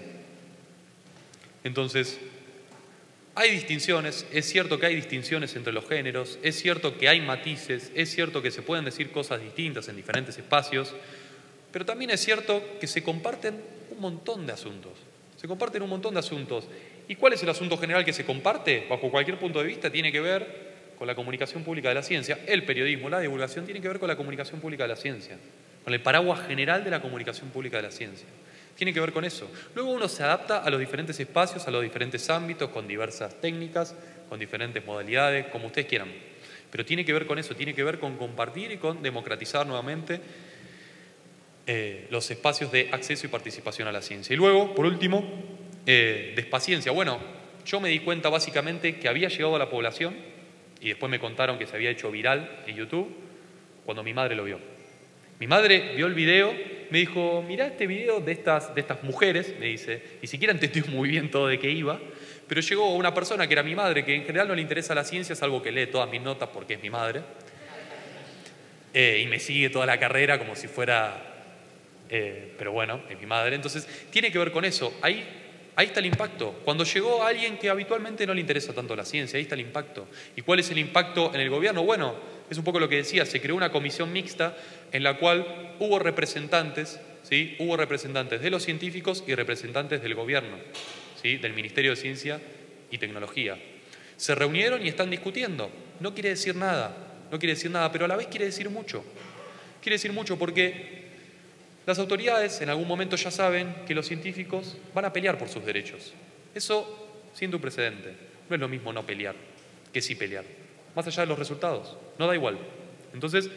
Entonces, hay distinciones, es cierto que hay distinciones entre los géneros, es cierto que hay matices, es cierto que se pueden decir cosas distintas en diferentes espacios, Pero también es cierto que se comparten un montón de asuntos. Se comparten un montón de asuntos. ¿Y cuál es el asunto general que se comparte? Bajo cualquier punto de vista tiene que ver con la comunicación pública de la ciencia. El periodismo, la divulgación, tiene que ver con la comunicación pública de la ciencia. Con el paraguas general de la comunicación pública de la ciencia. Tiene que ver con eso. Luego uno se adapta a los diferentes espacios, a los diferentes ámbitos, con diversas técnicas, con diferentes modalidades, como ustedes quieran. Pero tiene que ver con eso, tiene que ver con compartir y con democratizar nuevamente los espacios de acceso y participación a la ciencia. Y luego, por último, despaciencia. Bueno, yo me di cuenta básicamente que había llegado a la población, y después me contaron que se había hecho viral en YouTube, cuando mi madre lo vio. Mi madre vio el video, me dijo, mirá este video de estas mujeres, me dice, ni siquiera entendió muy bien todo de qué iba, pero llegó una persona que era mi madre, que en general no le interesa la ciencia, salvo que lee todas mis notas porque es mi madre, y me sigue toda la carrera como si fuera... pero bueno, es mi madre. Entonces, tiene que ver con eso. Ahí está el impacto. Cuando llegó alguien que habitualmente no le interesa tanto la ciencia, ahí está el impacto. ¿Y cuál es el impacto en el gobierno? Bueno, es un poco lo que decía, se creó una comisión mixta en la cual hubo representantes, ¿sí? Hubo representantes de los científicos y representantes del gobierno, ¿sí? Del Ministerio de Ciencia y Tecnología. Se reunieron y están discutiendo. No quiere decir nada, pero a la vez quiere decir mucho. Quiere decir mucho porque las autoridades en algún momento ya saben que los científicos van a pelear por sus derechos. Eso siente un precedente. No es lo mismo no pelear que sí pelear. Más allá de los resultados, no da igual. Entonces,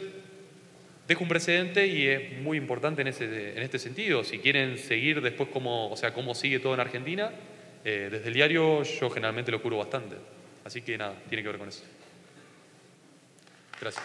dejo un precedente y es muy importante en este sentido. Si quieren seguir después cómo sigue todo en Argentina, desde el diario yo generalmente lo cubro bastante. Así que nada, tiene que ver con eso. Gracias.